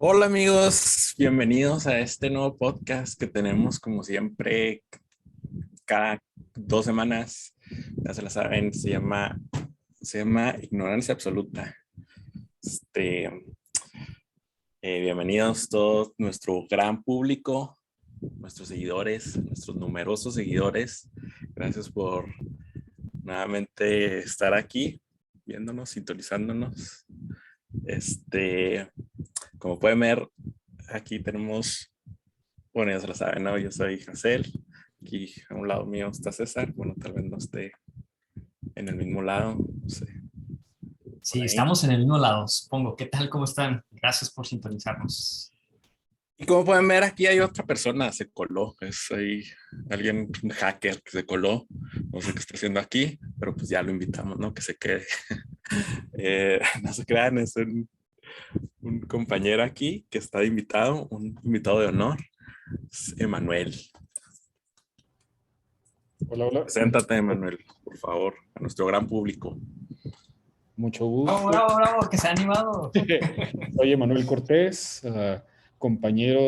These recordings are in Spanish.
Hola amigos, bienvenidos a este nuevo podcast que tenemos como siempre cada 2 semanas. Ya se la saben, se llama Ignorancia Absoluta. Este, Bienvenidos todos nuestro gran público, nuestros seguidores, nuestros numerosos seguidores. Gracias por nuevamente estar aquí, viéndonos, sintonizándonos. Como pueden ver, aquí tenemos. Bueno, ya se lo saben, ¿no? Yo soy Jacel. Aquí a un lado mío está César. Bueno, tal vez no esté en el mismo lado, no sé, por Sí, ahí. estamos en el mismo lado, supongo. ¿Qué tal? ¿Cómo están? Gracias por sintonizarnos. Y como pueden ver, aquí hay otra persona, se coló. Es ahí alguien, un hacker que se coló. No sé qué está haciendo aquí, pero pues ya lo invitamos, ¿no? Que se quede. No se crean, es un compañero aquí que está de invitado, un invitado de honor, es Emanuel. Hola, hola, Preséntate, Emanuel, por favor, a nuestro gran público. mucho ¡Bravo, gusto. bravo, bravo! ¡Que se ha animado! Soy Emanuel Cortés, compañero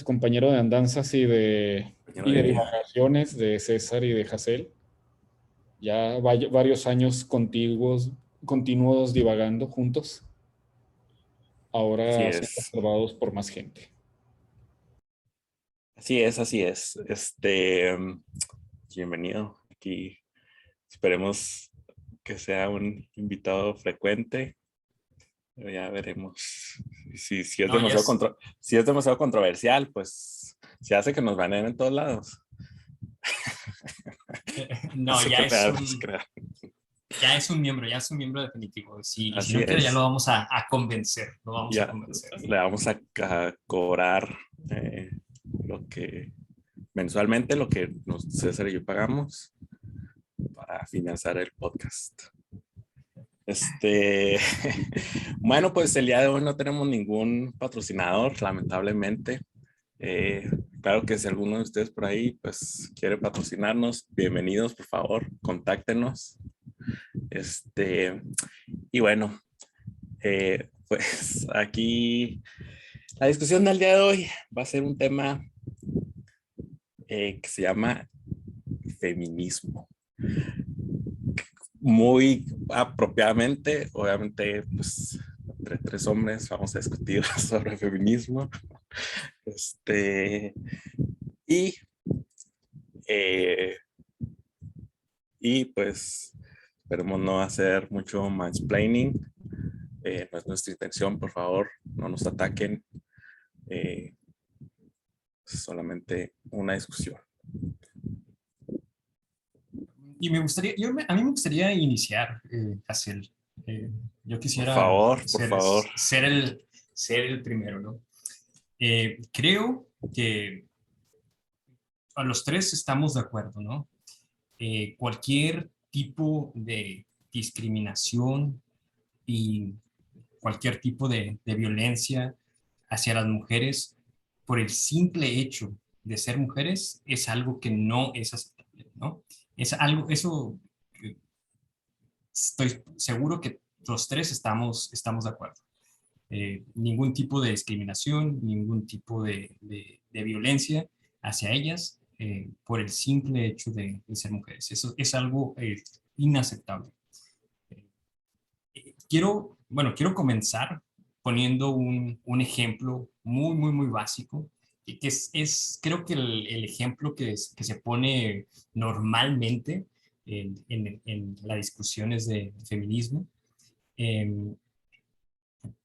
compañero de andanzas Compañero y de de vida. divagaciones de César y de Jacel. Ya varios años continuos divagando juntos, Así ahora siendo es. observados por más gente. Así es, así es. Bienvenido aquí. Esperemos que sea un invitado frecuente, pero ya veremos. Si es No, ya demasiado es, si es demasiado controversial, pues se hace que nos baneen en todos lados. No no, se crea, no se crea. ya es un miembro definitivo. Sí, y si Así no quiere, ya lo es. vamos a convencer, lo vamos a Ya convencer. le vamos a cobrar lo que mensualmente, lo que César y yo pagamos para financiar el podcast. Este, bueno, pues el día de hoy no tenemos ningún patrocinador, lamentablemente. Claro que si alguno de ustedes por ahí, pues quiere patrocinarnos, bienvenidos, por favor, contáctenos. Este, y bueno, pues aquí la discusión del día de hoy va a ser un tema que se llama feminismo. Muy apropiadamente, obviamente, pues entre tres hombres vamos a discutir sobre feminismo. Este, y, eh, y pues esperemos no hacer mucho mansplaining. No es nuestra intención, por favor, no nos ataquen. Eh, Solamente una discusión. Y a mí me gustaría iniciar, Hazel. Eh, yo Por quisiera favor, por favor. ser el primero, ¿no? Creo que a los tres estamos de acuerdo, ¿no? Cualquier tipo de discriminación y cualquier tipo de violencia hacia las mujeres por el simple hecho de ser mujeres es algo que no es aceptable, ¿no? Es algo, eso estoy seguro que los tres estamos de acuerdo. Ningún tipo de discriminación, ningún tipo de violencia hacia ellas por el simple hecho de ser mujeres. Eso es algo inaceptable. Quiero comenzar poniendo un ejemplo muy básico, y que creo que el ejemplo que se pone normalmente en las discusiones de feminismo, eh,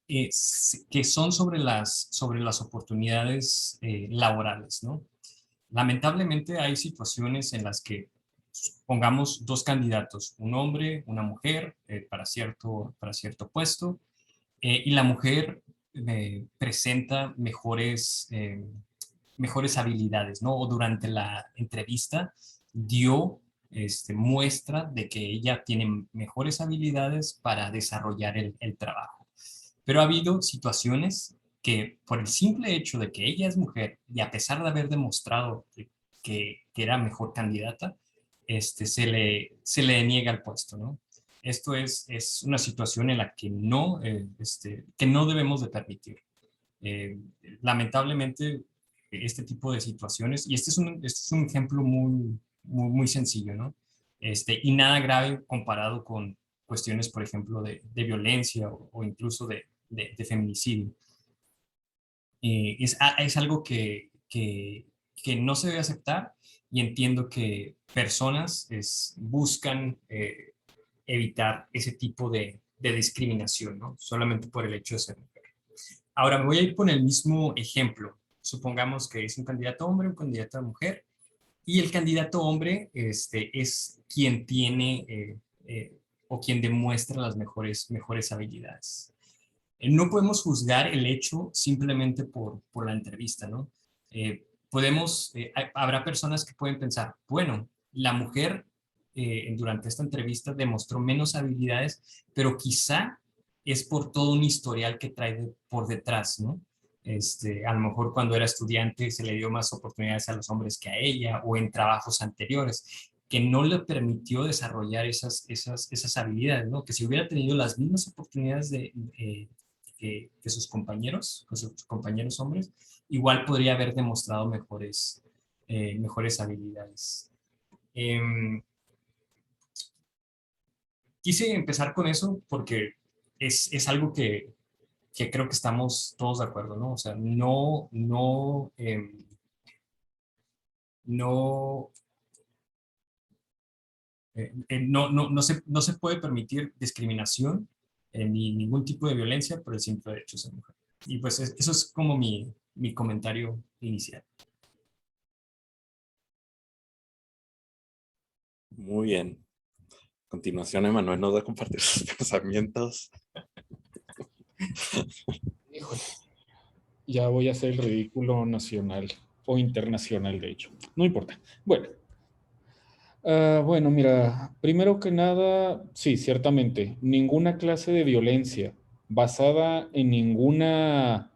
que son sobre las oportunidades laborales, ¿no? Lamentablemente hay situaciones en las que pongamos dos candidatos, un hombre, una mujer, para cierto puesto, y la mujer presenta mejores habilidades, ¿no? O durante la entrevista dio muestra de que ella tiene mejores habilidades para desarrollar el trabajo. Pero ha habido situaciones que por el simple hecho de que ella es mujer y a pesar de haber demostrado que era mejor candidata, se le niega el puesto, ¿no? Esto es una situación en la que no debemos de permitir. Lamentablemente, este tipo de situaciones, y este es un ejemplo muy sencillo, ¿no? Y nada grave comparado con cuestiones, por ejemplo, de violencia o incluso de feminicidio. Es algo que no se debe aceptar, y entiendo que personas buscan evitar ese tipo de discriminación, ¿no? Solamente por el hecho de ser mujer. Ahora me voy a ir con el mismo ejemplo. Supongamos que es un candidato hombre, un candidato mujer, y el candidato hombre es quien tiene o quien demuestra las mejores habilidades. No podemos juzgar el hecho simplemente por la entrevista, ¿no? Habrá personas que pueden pensar, bueno, la mujer durante esta entrevista demostró menos habilidades, pero quizá es por todo un historial que trae por detrás, ¿no? A lo mejor cuando era estudiante se le dio más oportunidades a los hombres que a ella, o en trabajos anteriores, que no le permitió desarrollar esas habilidades, ¿no? Que si hubiera tenido las mismas oportunidades que sus compañeros hombres, igual podría haber demostrado mejores habilidades. Quise empezar con eso porque es algo que creo que estamos todos de acuerdo, ¿no? O sea, no, no se puede permitir discriminación ni ningún tipo de violencia por el simple hecho de ser mujer. Y pues eso es como mi comentario inicial. Muy bien. A continuación, Emanuel nos va a compartir sus pensamientos. Híjole, ya voy a hacer el ridículo nacional o internacional, de hecho. No importa. Bueno, mira, primero que nada, sí, ciertamente, ninguna clase de violencia basada en ninguna,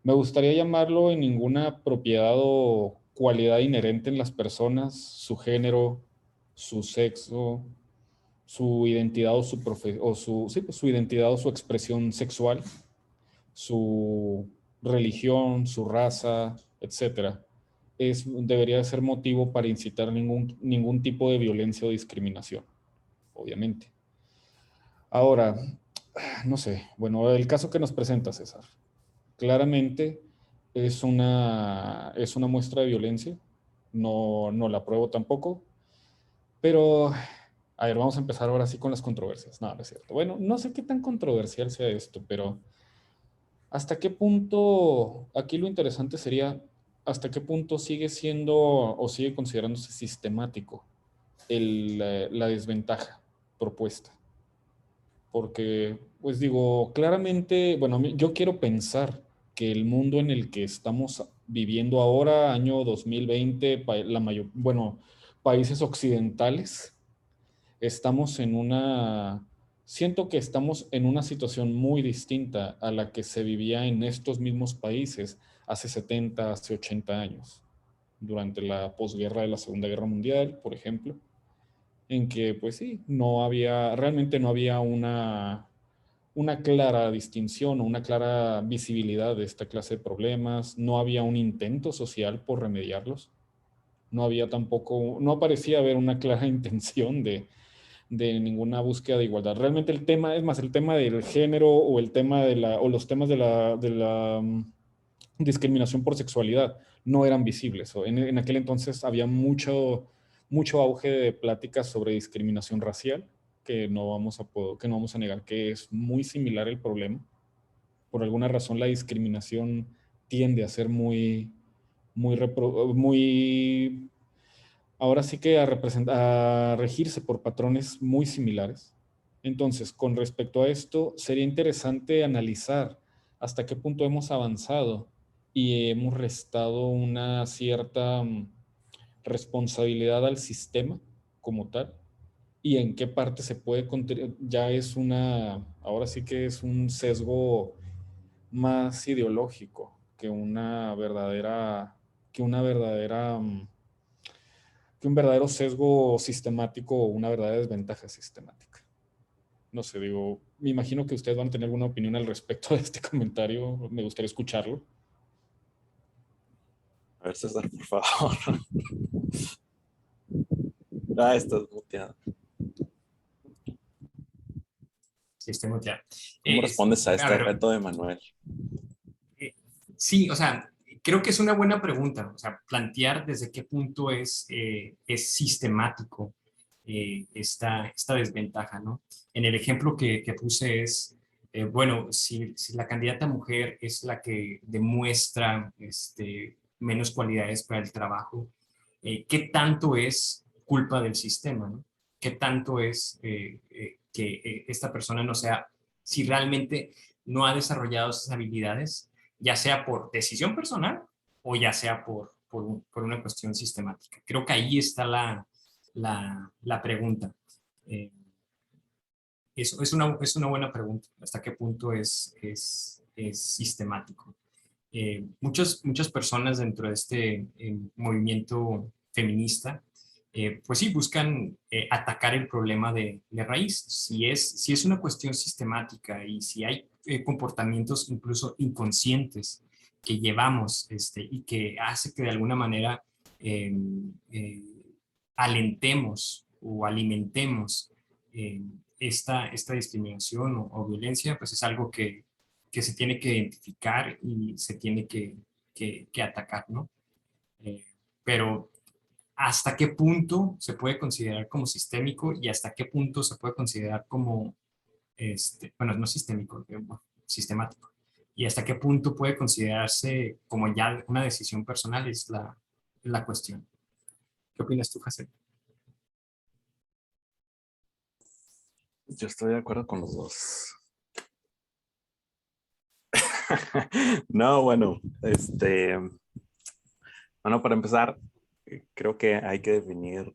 me gustaría llamarlo, en ninguna propiedad o cualidad inherente en las personas, su género, su sexo, su identidad o sí, pues, su identidad o su expresión sexual, su religión, su raza, etcétera, debería ser motivo para incitar ningún tipo de violencia o discriminación, obviamente. Ahora, no sé, bueno, el caso que nos presenta César, claramente es una muestra de violencia, no la apruebo tampoco, pero, a ver, vamos a empezar ahora sí con las controversias. No, no es cierto. Bueno, no sé qué tan controversial sea esto, pero ¿hasta qué punto, aquí lo interesante sería, hasta qué punto sigue siendo o sigue considerándose sistemático la desventaja propuesta? Porque, pues digo, claramente, bueno, yo quiero pensar que el mundo en el que estamos viviendo ahora, año 2020, bueno, países occidentales, estamos siento que estamos en una situación muy distinta a la que se vivía en estos mismos países hace 70, hace 80 años, durante la posguerra de la Segunda Guerra Mundial, por ejemplo, en que pues sí, realmente no había una clara distinción o una clara visibilidad de esta clase de problemas, no había un intento social por remediarlos, no había tampoco, no parecía haber una clara intención de ninguna búsqueda de igualdad. Realmente el tema del género o o los temas de la discriminación por sexualidad no eran visibles. En aquel entonces había mucho auge de pláticas sobre discriminación racial, que no vamos a negar que es muy similar el problema. Por alguna razón la discriminación tiende a ser muy ahora sí que a regirse por patrones muy similares. Entonces, con respecto a esto, sería interesante analizar hasta qué punto hemos avanzado y hemos restado una cierta responsabilidad al sistema como tal, y en qué parte se puede ahora sí que es un sesgo más ideológico que un verdadero sesgo sistemático o una verdadera desventaja sistemática. no sé, digo, me imagino que ustedes van a tener alguna opinión al respecto de este comentario. Me gustaría escucharlo. A ver, César, por favor. Ah, estás muteado. Sí, estoy muteado. ¿Cómo respondes a A este ver, reto de Manuel? sí, o sea, creo que es una buena pregunta, o sea, plantear desde qué punto es sistemático esta desventaja, ¿no? En el ejemplo que puse es, bueno, si la candidata mujer es la que demuestra menos cualidades para el trabajo, ¿qué tanto es culpa del sistema, ¿no? ¿Qué tanto es que esta persona no sea, si realmente no ha desarrollado esas habilidades, ya sea por decisión personal o ya sea por una cuestión sistemática? Creo que ahí está la pregunta. Eh, es una buena pregunta. ¿Hasta qué punto es sistemático? Muchas personas dentro de este movimiento feminista, pues sí, buscan atacar el problema de raíz. Si es una cuestión sistemática y si hay comportamientos incluso inconscientes que llevamos y que hace que de alguna manera eh, eh, alentemos o alimentemos eh, esta discriminación o violencia, pues es algo que se tiene que identificar y se tiene que atacar, ¿no? Eh, pero ¿hasta qué punto se puede considerar como sistémico y hasta qué punto se puede considerar como, bueno, no sistémico, bueno, sistemático? Y hasta qué punto puede considerarse como ya una decisión personal es la cuestión. ¿Qué opinas tú, José? Yo estoy de acuerdo con los dos. No, bueno, bueno, para empezar, creo que hay que definir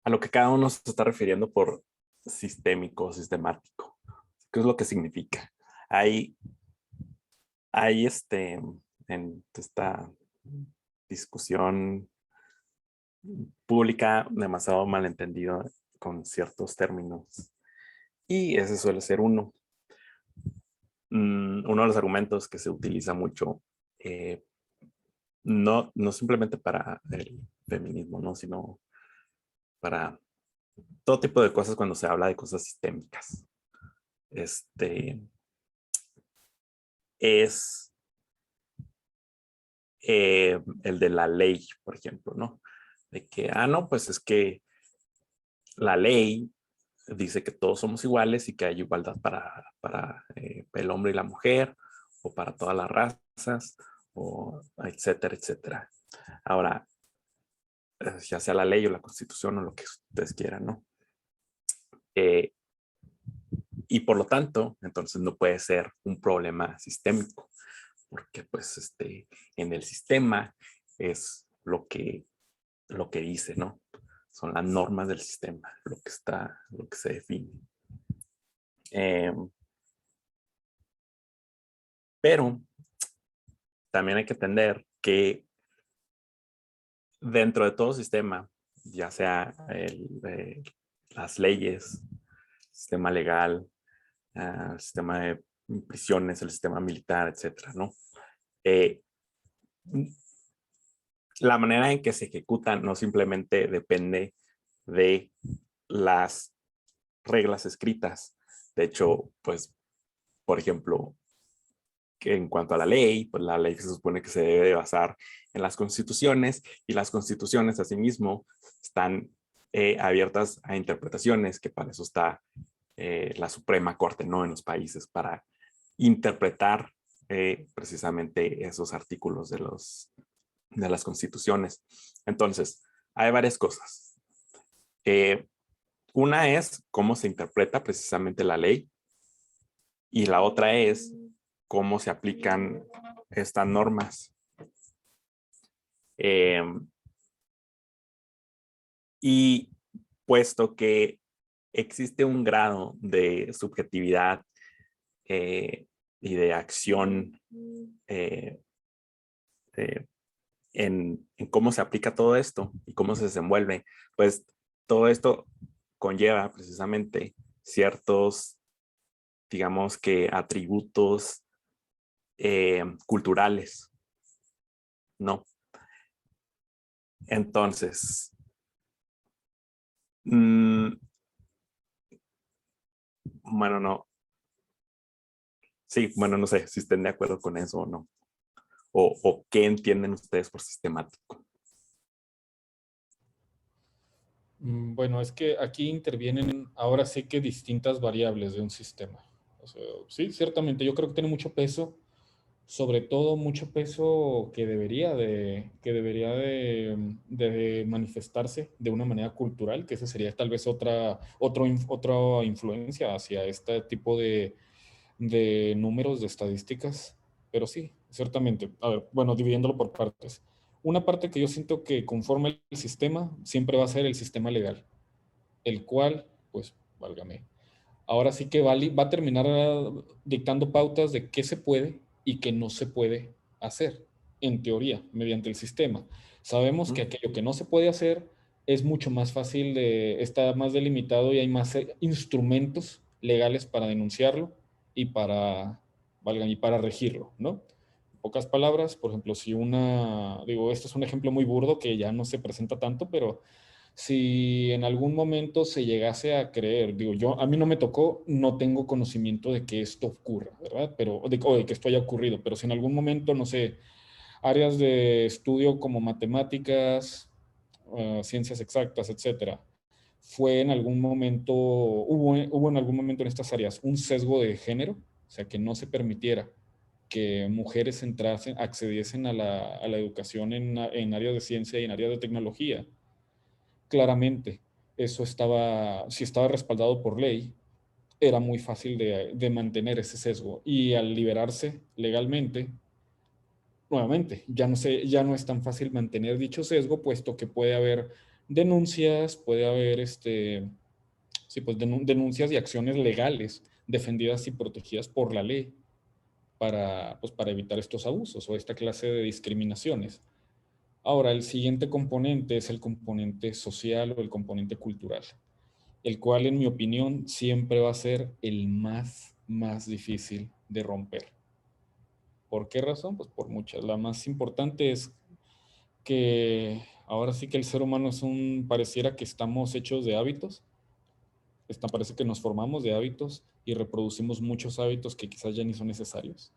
a lo que cada uno se está refiriendo por sistémico, sistemático. ¿Qué es lo que significa? Hay en esta discusión pública demasiado malentendido con ciertos términos. Y ese suele ser uno. Uno de los argumentos que se utiliza mucho, no simplemente para el feminismo, ¿no? Sino para todo tipo de cosas cuando se habla de cosas sistémicas. Es el de la ley, por ejemplo, ¿no? De que, no, pues es que la ley dice que todos somos iguales y que hay igualdad para el hombre y la mujer, o para todas las razas, o etcétera, etcétera. Ahora, ya sea la ley o la constitución o lo que ustedes quieran, ¿no? Y por lo tanto, entonces no puede ser un problema sistémico, porque pues en el sistema es lo que dice, ¿no? Son las normas del sistema, lo que se define. Pero también hay que entender que dentro de todo sistema, ya sea las leyes, sistema legal, el sistema de prisiones, el sistema militar, etcétera, ¿no? La manera en que se ejecutan no simplemente depende de las reglas escritas. De hecho, pues, por ejemplo, que en cuanto a la ley, pues la ley se supone que se debe de basar en las constituciones, y las constituciones asimismo están abiertas a interpretaciones, que para eso está la Suprema Corte, ¿no? En los países, para interpretar precisamente esos artículos de las constituciones. Entonces, hay varias cosas. Una es cómo se interpreta precisamente la ley, y la otra es cómo se aplican estas normas. Y puesto que existe un grado de subjetividad y de acción en cómo se aplica todo esto y cómo se desenvuelve, pues todo esto conlleva precisamente ciertos, digamos que atributos culturales, ¿no? Entonces, bueno, no. Sí, bueno, no sé si estén de acuerdo con eso o no. O qué entienden ustedes por sistemático. Bueno, es que aquí intervienen ahora sí que distintas variables de un sistema. O sea, sí, ciertamente, yo creo que tiene mucho peso, sobre todo mucho peso que debería de manifestarse de una manera cultural, que esa sería tal vez otra influencia hacia este tipo de números, de estadísticas, pero sí, ciertamente. A ver, bueno, dividiéndolo por partes. Una parte que yo siento que conforma el sistema siempre va a ser el sistema legal, el cual, pues, válgame, ahora sí que va a terminar dictando pautas de qué se puede y qué no se puede hacer, en teoría, mediante el sistema. Sabemos que aquello que no se puede hacer es mucho más fácil está más delimitado y hay más instrumentos legales para denunciarlo y para regirlo, ¿no? En pocas palabras, por ejemplo, digo, este es un ejemplo muy burdo que ya no se presenta tanto, pero si en algún momento se llegase a creer, digo, a mí no me tocó, no tengo conocimiento de que esto ocurra, ¿verdad? O de que esto haya ocurrido, pero si en algún momento, no sé, áreas de estudio como matemáticas, ciencias exactas, etcétera, hubo en algún momento en estas áreas un sesgo de género, o sea, que no se permitiera que mujeres accediesen a la educación en áreas de ciencia y en áreas de tecnología. Claramente, si estaba respaldado por ley, era muy fácil de mantener ese sesgo. Y al liberarse legalmente, nuevamente, ya no es tan fácil mantener dicho sesgo, puesto que puede haber denuncias, puede haber sí, pues, denuncias y acciones legales defendidas y protegidas por la ley para evitar estos abusos o esta clase de discriminaciones. Ahora, el siguiente componente es el componente social o el componente cultural, el cual, en mi opinión, siempre va a ser el más difícil de romper. ¿Por qué razón? Pues por muchas. La más importante es que ahora sí que el ser humano pareciera que estamos hechos de hábitos. Parece que nos formamos de hábitos y reproducimos muchos hábitos que quizás ya ni son necesarios.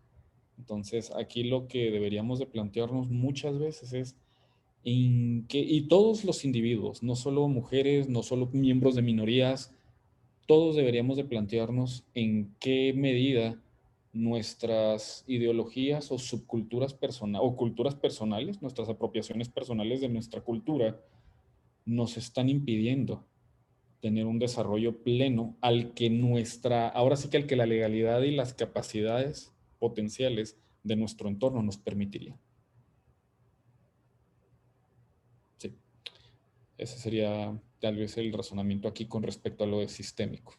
Entonces, aquí lo que deberíamos de plantearnos muchas veces es y todos los individuos, no solo mujeres, no solo miembros de minorías, todos deberíamos de plantearnos en qué medida nuestras ideologías o subculturas o culturas personales, nuestras apropiaciones personales de nuestra cultura, nos están impidiendo tener un desarrollo pleno ahora sí que al que la legalidad y las capacidades potenciales de nuestro entorno nos permitirían. Sí. Ese sería tal vez el razonamiento aquí con respecto a lo de sistémico.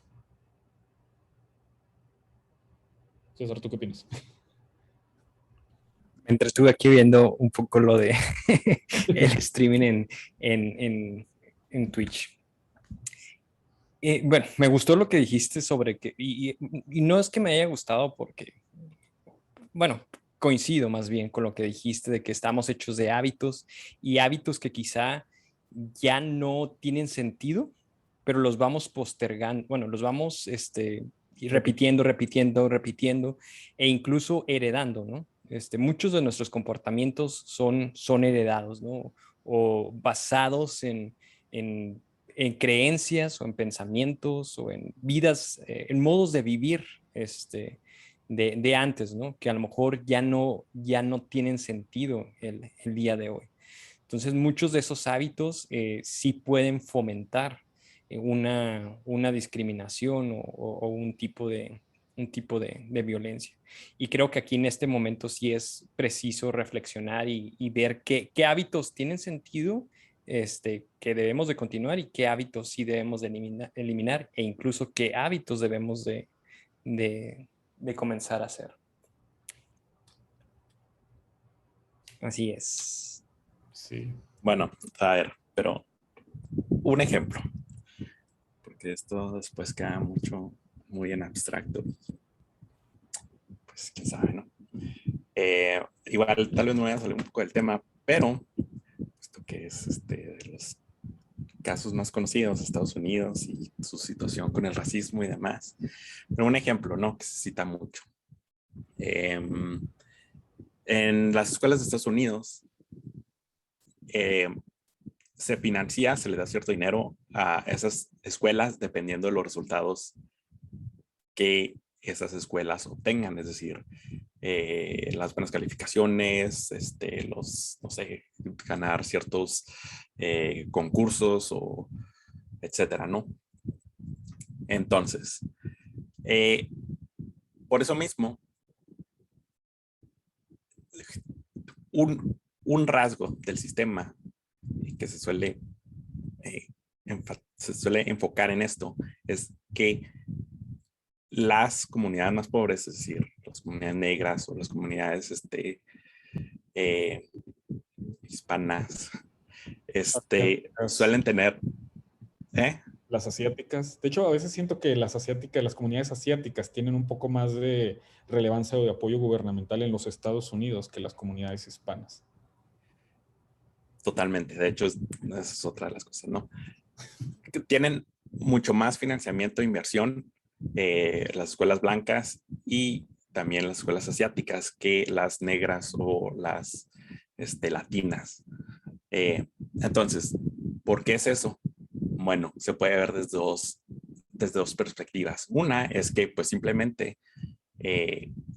César, ¿tú qué opinas? Mientras estuve aquí viendo un poco lo de el streaming en Twitch. Bueno, me gustó lo que dijiste sobre y no es que me haya gustado porque, bueno, coincido más bien con lo que dijiste de que estamos hechos de hábitos y hábitos que quizá ya no tienen sentido, pero los vamos postergando, bueno, los vamos y repitiendo e incluso heredando, ¿no? Muchos de nuestros comportamientos son heredados, ¿no? O basados en, en creencias o en pensamientos o en vidas, en modos de vivir, de antes, ¿no? Que a lo mejor ya no tienen sentido el día de hoy. Entonces, muchos de esos hábitos sí pueden fomentar una discriminación o un tipo de violencia. Y creo que aquí en este momento sí es preciso reflexionar y ver qué hábitos tienen sentido, que debemos de continuar y qué hábitos sí debemos de eliminar e incluso qué hábitos debemos de comenzar a hacer. Así es. Sí. Bueno, a ver, pero un ejemplo. porque esto después queda muy en abstracto. Pues quién sabe, ¿no? Igual tal vez me voy a salir un poco del tema, pero esto que es de los casos más conocidos de Estados Unidos y su situación con el racismo y demás. Pero un ejemplo, ¿no? Que se cita mucho. En las escuelas de Estados Unidos se financia, se le da cierto dinero a esas escuelas dependiendo de los resultados que esas escuelas obtengan, es decir, las buenas calificaciones, no sé, ganar ciertos concursos o etcétera, ¿no? Entonces, por eso mismo, un rasgo del sistema que se suele enfocar en esto es que las comunidades más pobres, es decir, las comunidades negras o las comunidades hispanas, suelen tener... Las asiáticas. De hecho, a veces siento que las comunidades asiáticas tienen un poco más de relevancia o de apoyo gubernamental en los Estados Unidos que las comunidades hispanas. Totalmente. De hecho, esa es otra de las cosas, ¿no? Que tienen mucho más financiamiento e inversión las escuelas blancas y también las escuelas asiáticas que las negras o las latinas. Entonces, ¿por qué es eso? Bueno, se puede ver desde dos perspectivas. Una es que pues simplemente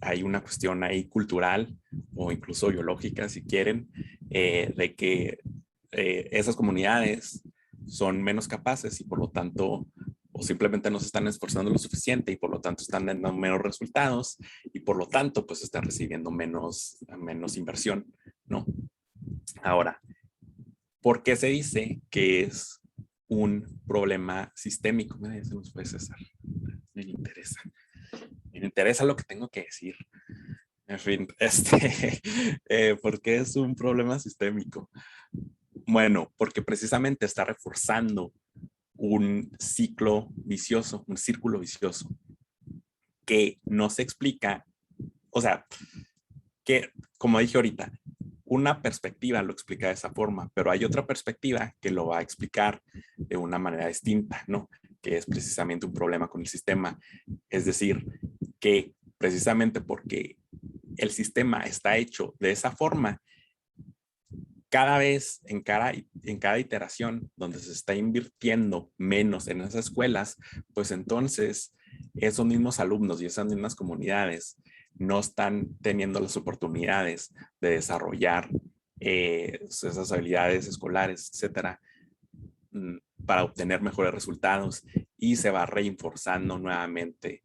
hay una cuestión ahí cultural o incluso biológica, si quieren, de que esas comunidades son menos capaces y por lo tanto, o simplemente no se están esforzando lo suficiente y por lo tanto están dando menos resultados y por lo tanto, pues están recibiendo menos inversión, ¿no? Ahora, ¿por qué se dice que es un problema sistémico? Mira, se nos fue César. Me interesa lo que tengo que decir. En fin, ¿por qué es un problema sistémico? Bueno, porque precisamente está reforzando un ciclo vicioso, un círculo vicioso, que no se explica, o sea, que como dije ahorita, una perspectiva lo explica de esa forma, pero hay otra perspectiva que lo va a explicar de una manera distinta, ¿no? Que es precisamente un problema con el sistema. Es decir, que precisamente porque el sistema está hecho de esa forma, cada vez, en cada iteración donde se está invirtiendo menos en esas escuelas, pues entonces esos mismos alumnos y esas mismas comunidades no están teniendo las oportunidades de desarrollar esas habilidades escolares, etcétera, para obtener mejores resultados y se va reforzando nuevamente,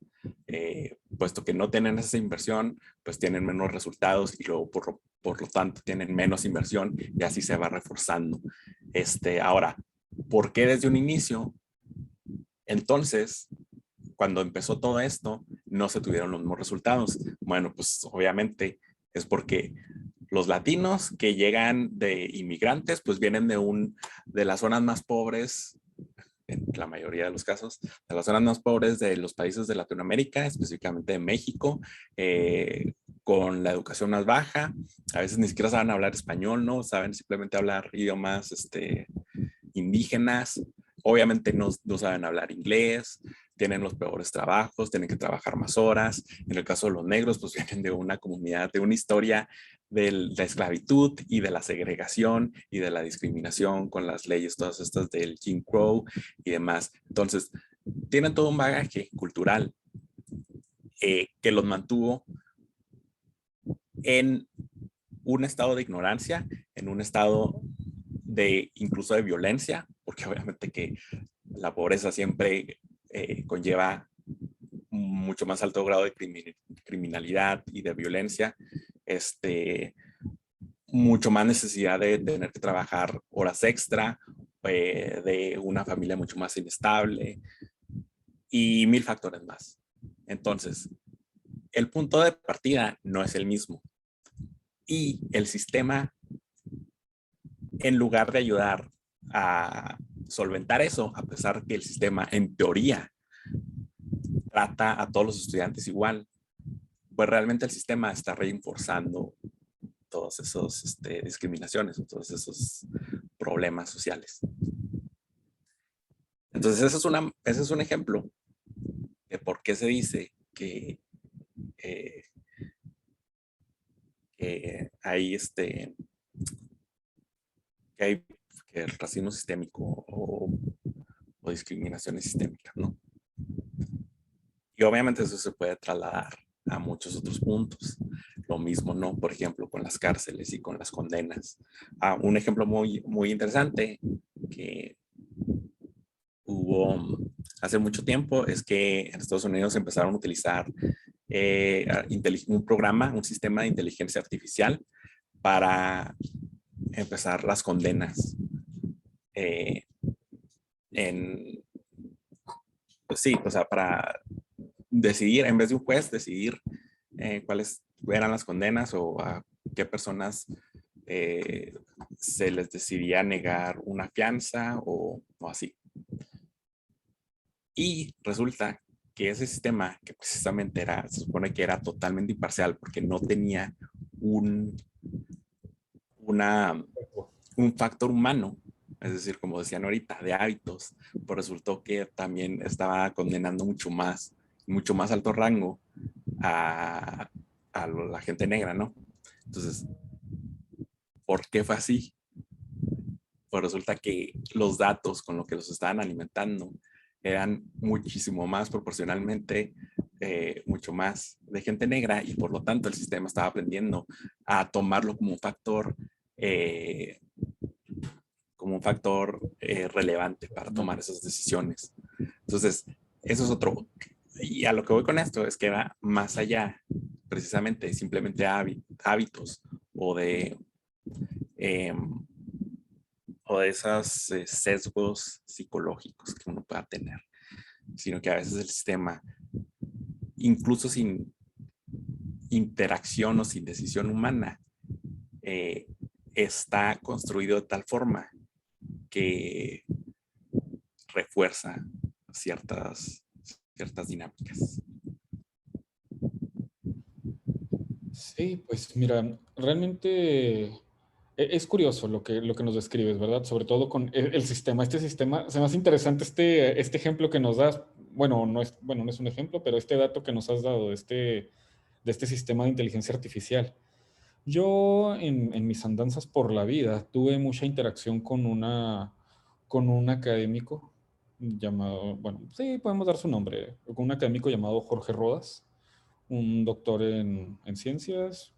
puesto que no tienen esa inversión, pues tienen menos resultados y luego por lo tanto tienen menos inversión y así se va reforzando. Ahora, ¿por qué desde un inicio? Entonces, cuando empezó todo esto, no se tuvieron los mismos resultados. Bueno, pues obviamente es porque los latinos que llegan de inmigrantes, pues vienen de las zonas más pobres, en la mayoría de los casos, de las zonas más pobres de los países de Latinoamérica, específicamente de México, con la educación más baja. A veces ni siquiera saben hablar español, ¿no? Saben simplemente hablar idiomas indígenas. Obviamente no saben hablar inglés, tienen los peores trabajos, tienen que trabajar más horas. En el caso de los negros, pues vienen de una comunidad, de una historia de la esclavitud y de la segregación y de la discriminación con las leyes, todas estas del Jim Crow y demás. Entonces, tienen todo un bagaje cultural que los mantuvo en un estado de ignorancia, en un estado incluso de violencia, porque obviamente que la pobreza siempre conlleva mucho más alto grado de criminalidad y de violencia, mucho más necesidad de tener que trabajar horas extra, de una familia mucho más inestable y mil factores más. Entonces, el punto de partida no es el mismo y el sistema, en lugar de ayudar a solventar eso, a pesar que el sistema en teoría trata a todos los estudiantes igual, pues realmente el sistema está reforzando todos esos discriminaciones, todos esos problemas sociales. Entonces, ese es un ejemplo de por qué se dice eh, que hay que el racismo sistémico o discriminaciones sistémicas, ¿no? Y obviamente eso se puede trasladar a muchos otros puntos. Lo mismo, ¿no? Por ejemplo, con las cárceles y con las condenas. Un ejemplo muy, muy interesante que hubo hace mucho tiempo es que en Estados Unidos empezaron a utilizar un programa, un sistema de inteligencia artificial para empezar las condenas pues sí, o sea, para decidir, en vez de un juez, decidir cuáles eran las condenas o a qué personas se les decidía negar una fianza o así. Y resulta que ese sistema, que precisamente se supone que era totalmente imparcial porque no tenía un factor humano, es decir, como decían ahorita, de hábitos, pues resultó que también estaba condenando mucho más alto rango a la gente negra, ¿no? Entonces, ¿por qué fue así? Pues resulta que los datos con los que los estaban alimentando eran muchísimo más proporcionalmente, mucho más de gente negra, y por lo tanto el sistema estaba aprendiendo a tomarlo como un factor relevante para tomar esas decisiones. Entonces, eso es otro. Y a lo que voy con esto es que va más allá, precisamente, simplemente hábitos o de, eh, esos sesgos psicológicos que uno pueda tener, sino que a veces el sistema, incluso sin interacción o sin decisión humana, está construido de tal forma que refuerza ciertas dinámicas. Sí, pues mira, realmente es curioso lo que nos describes, ¿verdad? Sobre todo con el sistema. Este sistema, se me hace interesante este ejemplo que nos das. Bueno, no es un ejemplo, pero este dato que nos has dado de este sistema de inteligencia artificial. Yo en mis andanzas por la vida tuve mucha interacción con un académico llamado, bueno, sí, podemos dar su nombre, con un académico llamado Jorge Rodas, un doctor en ciencias,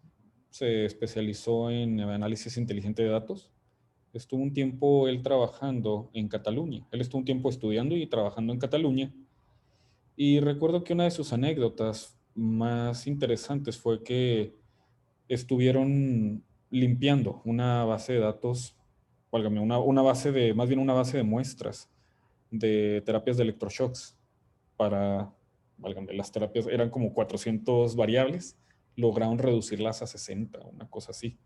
se especializó en análisis inteligente de datos. Estuvo un tiempo él trabajando en Cataluña. Él estuvo un tiempo estudiando y trabajando en Cataluña. Y recuerdo que una de sus anécdotas más interesantes fue que estuvieron limpiando una base de datos, válgame, una base de, más bien una base de muestras de terapias de electroshocks para, válgame, las terapias eran como 400 variables, lograron reducirlas a 60, una cosa así.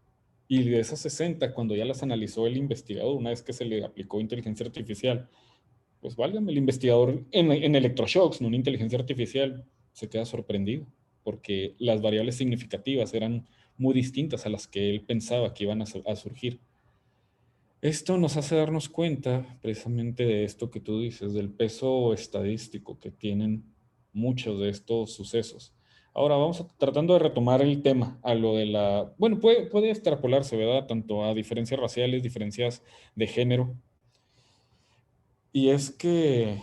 Y de esas 60, cuando ya las analizó el investigador, una vez que se le aplicó inteligencia artificial, pues válgame, el investigador en electroshocks, no en inteligencia artificial, se queda sorprendido, porque las variables significativas eran muy distintas a las que él pensaba que iban a surgir. Esto nos hace darnos cuenta precisamente de esto que tú dices, del peso estadístico que tienen muchos de estos sucesos. Ahora vamos tratando de retomar el tema a lo de la... Bueno, puede extrapolarse, ¿verdad? Tanto a diferencias raciales, diferencias de género. Y es que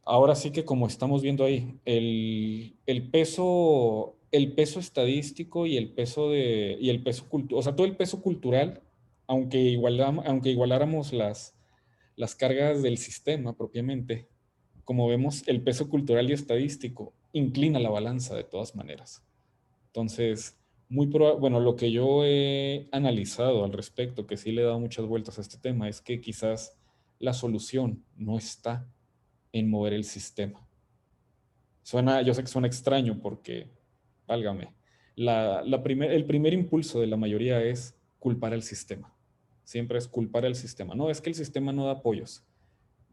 ahora sí que como estamos viendo ahí, el peso estadístico y el peso cultural, o sea, todo el peso cultural, aunque igualáramos las cargas del sistema propiamente, como vemos, el peso cultural y estadístico inclina la balanza de todas maneras. Entonces, bueno, lo que yo he analizado al respecto, que sí le he dado muchas vueltas a este tema, es que quizás la solución no está en mover el sistema. Yo sé que suena extraño porque, válgame, el primer impulso de la mayoría es culpar al sistema. Siempre es culpar al sistema. No, es que el sistema no da apoyos.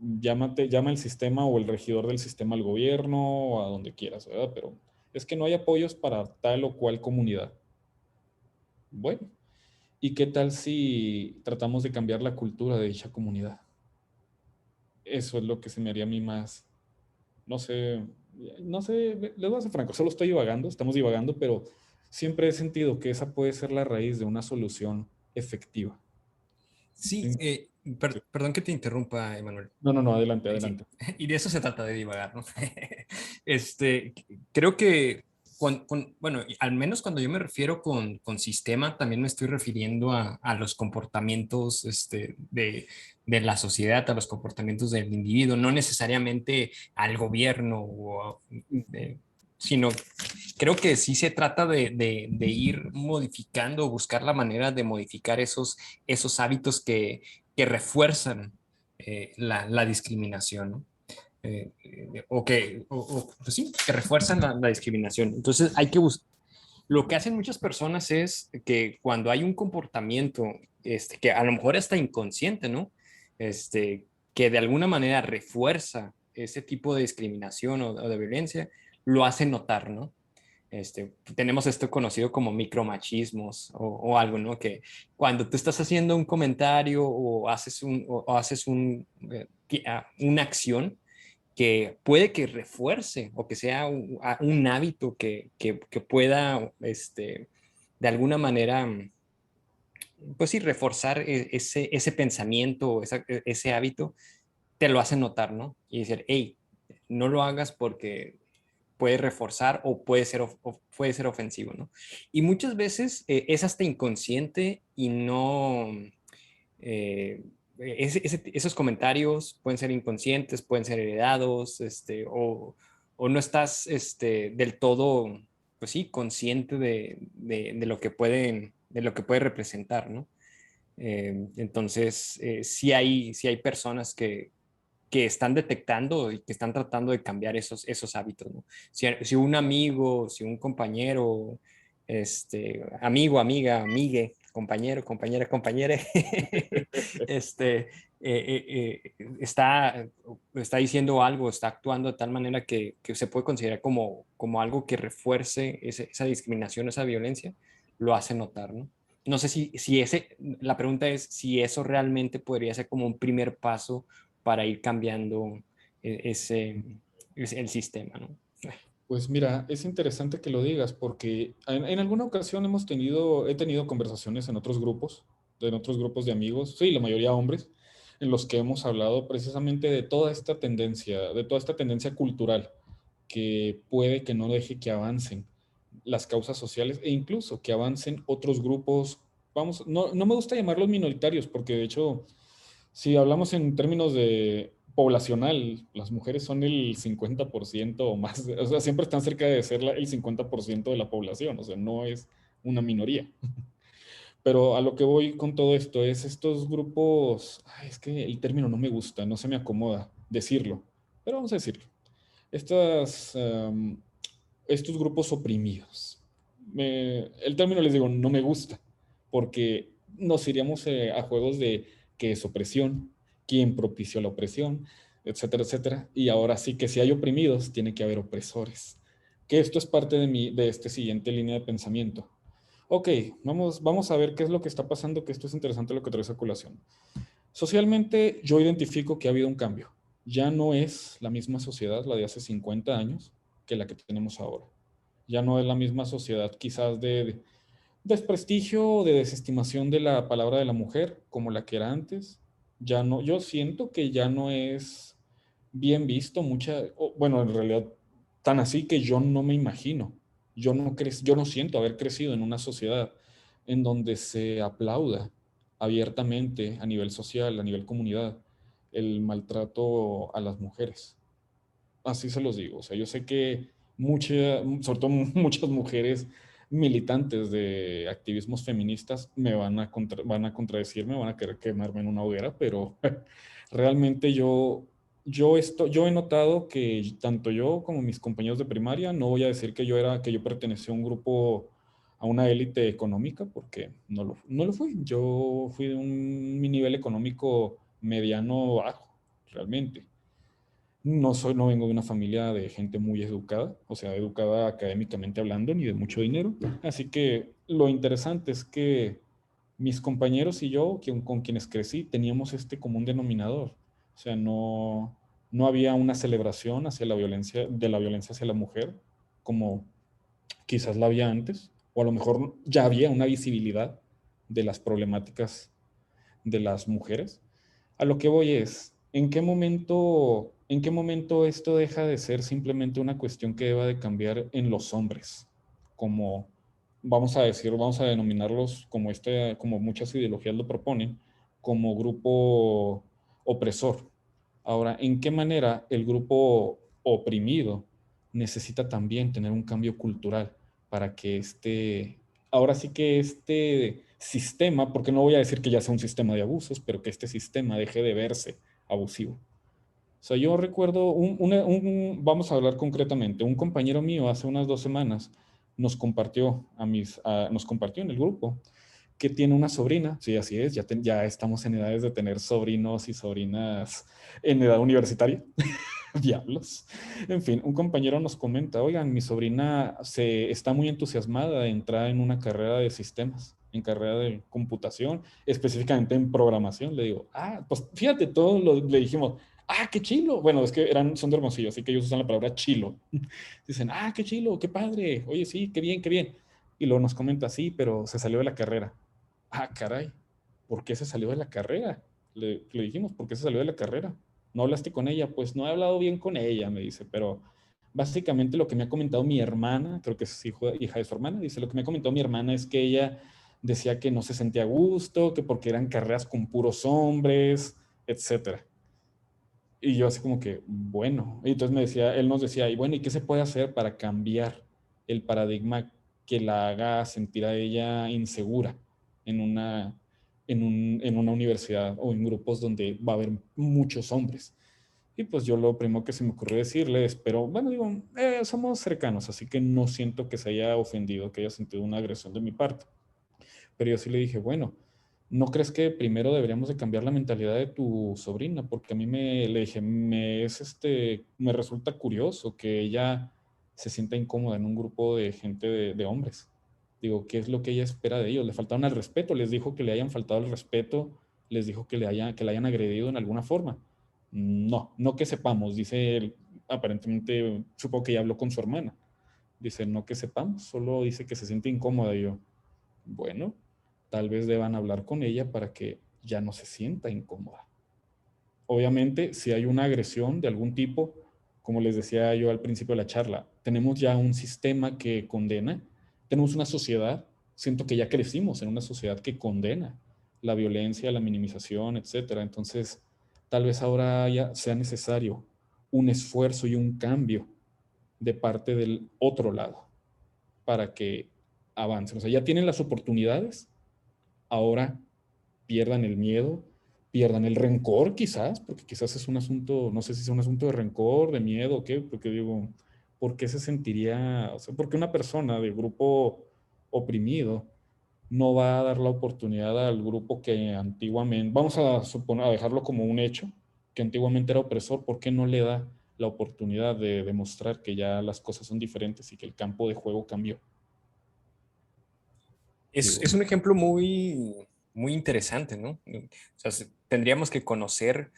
llama el sistema o el regidor del sistema al gobierno o a donde quieras, ¿verdad? Pero es que no hay apoyos para tal o cual comunidad. Bueno, ¿y qué tal si tratamos de cambiar la cultura de dicha comunidad? Eso es lo que se me haría a mí más, no sé, no sé, les voy a ser franco, solo estoy divagando, estamos divagando, pero siempre he sentido que esa puede ser la raíz de una solución efectiva. Sí, perdón que te interrumpa, Emanuel. No, no, no, adelante, Sí, adelante. y de eso se trata de divagar, ¿no? Creo que, bueno, al menos cuando yo me refiero con sistema, también me estoy refiriendo a los comportamientos de la sociedad, a los comportamientos del individuo, no necesariamente al gobierno, sino creo que sí se trata de ir modificando, buscar la manera de modificar esos hábitos que refuerzan la discriminación, ¿no? Pues sí, que refuerzan la discriminación. Entonces hay que buscar. Lo que hacen muchas personas es que cuando hay un comportamiento que a lo mejor está inconsciente, ¿no? Que de alguna manera refuerza ese tipo de discriminación o de violencia, lo hacen notar, ¿no? Tenemos esto conocido como micromachismos o algo, ¿no? Que cuando tú estás haciendo un comentario o haces una acción que puede que refuerce o que sea un hábito que pueda, de alguna manera, pues sí, reforzar ese pensamiento, ese hábito, te lo hace notar, ¿no? Y decir, hey, no lo hagas porque puede reforzar o puede ser ofensivo, ¿no? Y muchas veces es hasta inconsciente y no... eh, esos comentarios pueden ser inconscientes, pueden ser heredados, o no estás del todo, pues sí, consciente de lo que de lo que puede representar, ¿no? Entonces, sí hay personas que están detectando y que están tratando de cambiar esos hábitos, ¿no? Si un amigo, si un compañero, amigo, amiga, amigue, compañero, compañera, compañere, está diciendo algo, está actuando de tal manera que se puede considerar como algo que refuerce esa discriminación, esa violencia, lo hace notar, ¿no? No sé la pregunta es si eso realmente podría ser como un primer paso para ir cambiando el sistema, ¿no? Pues mira, es interesante que lo digas porque en alguna ocasión he tenido conversaciones en otros grupos de amigos, sí, la mayoría hombres, en los que hemos hablado precisamente de toda esta tendencia cultural que puede que no deje que avancen las causas sociales e incluso que avancen otros grupos, vamos, no me gusta llamarlos minoritarios porque de hecho si hablamos en términos de poblacional, las mujeres son el 50% o más, o sea, siempre están cerca de ser el 50% de la población, o sea, no es una minoría. Pero a lo que voy con todo esto es estos grupos, ay, es que el término no me gusta, no se me acomoda decirlo, pero vamos a decirlo. Estos grupos oprimidos. El término les digo, no me gusta, porque nos iríamos a juegos de qué es opresión, quién propició la opresión, etcétera, etcétera. Y ahora sí que si hay oprimidos, tiene que haber opresores. Que esto es parte de este siguiente línea de pensamiento. Ok, vamos a ver qué es lo que está pasando, que esto es interesante lo que trae esa colación. Socialmente, yo identifico que ha habido un cambio. Ya no es la misma sociedad, la de hace 50 años, que la que tenemos ahora. Ya no es la misma sociedad quizás de desprestigio o de desestimación de la palabra de la mujer como la que era antes. Ya no, yo siento que ya no es bien visto bueno, en realidad tan así que yo no me imagino. Yo no siento haber crecido en una sociedad en donde se aplauda abiertamente a nivel social, a nivel comunidad, el maltrato a las mujeres. Así se los digo. O sea, yo sé que sobre todo muchas mujeres militantes de activismos feministas van a contradecirme, van a querer quemarme en una hoguera, pero realmente yo he notado que tanto yo como mis compañeros de primaria, no voy a decir que yo pertenecía a un grupo, a una élite económica, porque no lo fui. Yo fui de un nivel económico mediano bajo. realmente. No vengo de una familia de gente muy educada, o sea, educada académicamente hablando, ni de mucho dinero. Así que lo interesante es que mis compañeros y yo, con quienes crecí, teníamos este común denominador. O sea, no había una celebración hacia la violencia, de la violencia hacia la mujer, como quizás la había antes, o a lo mejor ya había una visibilidad de las problemáticas de las mujeres. A lo que voy es, en qué momento esto deja de ser simplemente una cuestión que deba de cambiar en los hombres? Como, vamos a decir, vamos a denominarlos como como muchas ideologías lo proponen, como grupo opresor. Ahora, ¿en qué manera el grupo oprimido necesita también tener un cambio cultural para que ahora sí que este sistema, porque no voy a decir que ya sea un sistema de abusos, pero que este sistema deje de verse abusivo? O sea, yo recuerdo, vamos a hablar concretamente, un compañero mío hace unas 2 semanas nos compartió en el grupo que tiene una sobrina. Sí, así es, ya estamos en edades de tener sobrinos y sobrinas en edad universitaria. Diablos. En fin, un compañero nos comenta, oigan, mi sobrina está muy entusiasmada de entrar en una carrera de sistemas, en carrera de computación, específicamente en programación. Le digo, pues fíjate, le dijimos, qué chilo. Bueno, es que son de Hermosillo, así que ellos usan la palabra chilo. Dicen, qué chilo, qué padre. Oye, sí, qué bien, qué bien. Y luego nos comenta, sí, pero se salió de la carrera. Caray, ¿por qué se salió de la carrera? Le dijimos, ¿por qué se salió de la carrera? ¿No hablaste con ella? Pues no he hablado bien con ella, me dice, pero básicamente lo que me ha comentado mi hermana, creo que es hija de su hermana, dice, lo que me ha comentado mi hermana es que ella decía que no se sentía a gusto, que porque eran carreras con puros hombres, etcétera. Y yo así como que, bueno, y entonces él nos decía, y bueno, ¿y qué se puede hacer para cambiar el paradigma que la haga sentir a ella insegura en una universidad o en grupos donde va a haber muchos hombres? Y pues yo lo primero que se me ocurrió decirles, pero bueno, digo, somos cercanos, así que no siento que se haya ofendido, que haya sentido una agresión de mi parte. Pero yo sí le dije, bueno, ¿no crees que primero deberíamos de cambiar la mentalidad de tu sobrina? Porque a mí le dije, me resulta curioso que ella se sienta incómoda en un grupo de gente de hombres. Digo, ¿qué es lo que ella espera de ellos? Le faltaron al respeto, les dijo que le hayan faltado al respeto, les dijo que que la hayan agredido en alguna forma. No que sepamos, dice él, aparentemente, supongo que ya habló con su hermana. Dice, no que sepamos, solo dice que se siente incómoda. Y yo, bueno, tal vez deban hablar con ella para que ya no se sienta incómoda. Obviamente, si hay una agresión de algún tipo, como les decía yo al principio de la charla, tenemos ya un sistema que condena, tenemos una sociedad, siento que ya crecimos en una sociedad que condena la violencia, la minimización, etcétera. Entonces, tal vez ahora ya sea necesario un esfuerzo y un cambio de parte del otro lado para que avancen. O sea, ya tienen las oportunidades, ahora pierdan el miedo, pierdan el rencor quizás, porque quizás es un asunto, no sé si es un asunto de rencor, de miedo o qué, porque digo, ¿por qué se sentiría, o sea, porque una persona de grupo oprimido no va a dar la oportunidad al grupo que antiguamente, vamos a suponer, a dejarlo como un hecho, que antiguamente era opresor? ¿Por qué no le da la oportunidad de demostrar que ya las cosas son diferentes y que el campo de juego cambió? Digo, Es un ejemplo muy, muy interesante, ¿no? O sea, tendríamos que conocer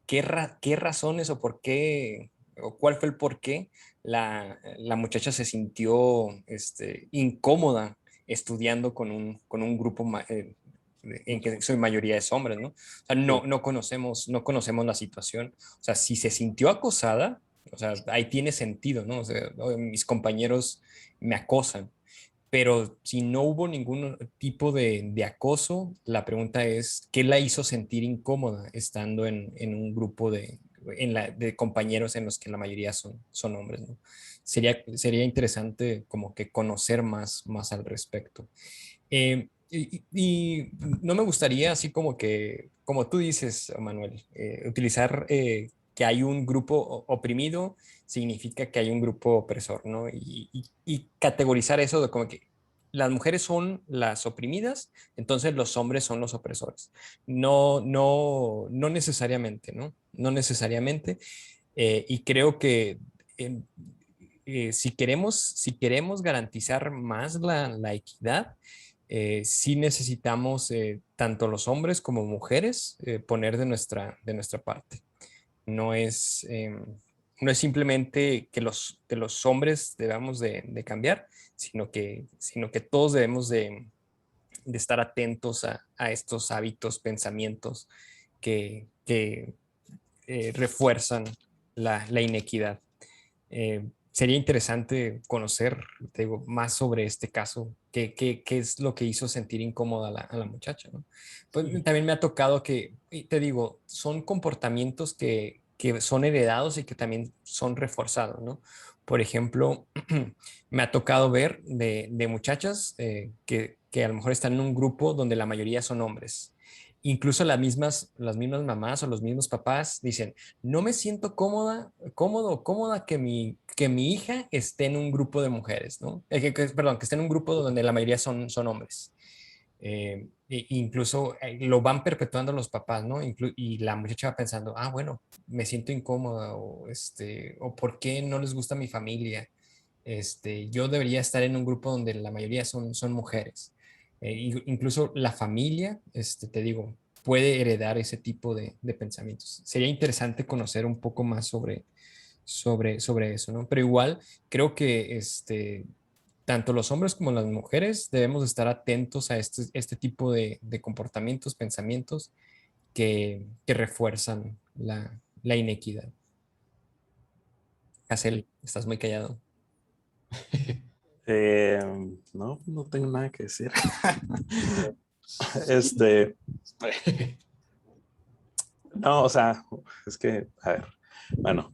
qué razones o por qué, o cuál fue el por qué la muchacha se sintió incómoda estudiando con un grupo en que soy mayoría de hombres, ¿no? O sea, sí. no conocemos la situación. O sea, si se sintió acosada, o sea, ahí tiene sentido, ¿no? O sea, mis compañeros me acosan, pero si no hubo ningún tipo de acoso, la pregunta es, ¿qué la hizo sentir incómoda estando en un grupo de compañeros en los que la mayoría son hombres, ¿no? Sería interesante como que conocer más al respecto. Y no me gustaría, así como que, como tú dices, Manuel, utilizar que hay un grupo oprimido significa que hay un grupo opresor, ¿no? Y categorizar eso de como que las mujeres son las oprimidas, entonces los hombres son los opresores. No necesariamente, ¿no? no necesariamente. Y creo que si queremos garantizar más la equidad, sí necesitamos tanto los hombres como mujeres poner de nuestra parte. No es, no es simplemente que los hombres debamos de cambiar, sino que todos debemos de estar atentos a estos hábitos, pensamientos que refuerzan la inequidad. Sería interesante conocer, te digo, más sobre este caso, qué es lo que hizo sentir incómoda a la muchacha, ¿no? Pues Sí. también me ha tocado que, y te digo, son comportamientos que son heredados y que también son reforzados, ¿no? Por ejemplo, me ha tocado ver de muchachas que a lo mejor están en un grupo donde la mayoría son hombres. Incluso las mismas mamás o los mismos papás dicen, no me siento cómoda que mi hija esté en un grupo de mujeres, ¿no? Perdón, que esté en un grupo donde la mayoría son hombres. Incluso lo van perpetuando los papás, ¿no? Y la muchacha va pensando, bueno, me siento incómoda o ¿por qué no les gusta mi familia? Yo debería estar en un grupo donde la mayoría son mujeres. Incluso la familia, te digo, puede heredar ese tipo de pensamientos. Sería interesante conocer un poco más sobre eso, ¿no? Pero igual creo que tanto los hombres como las mujeres debemos estar atentos a este tipo de comportamientos, pensamientos que refuerzan la inequidad. Casel, estás muy callado. No tengo nada que decir. No, o sea, es que, a ver, bueno,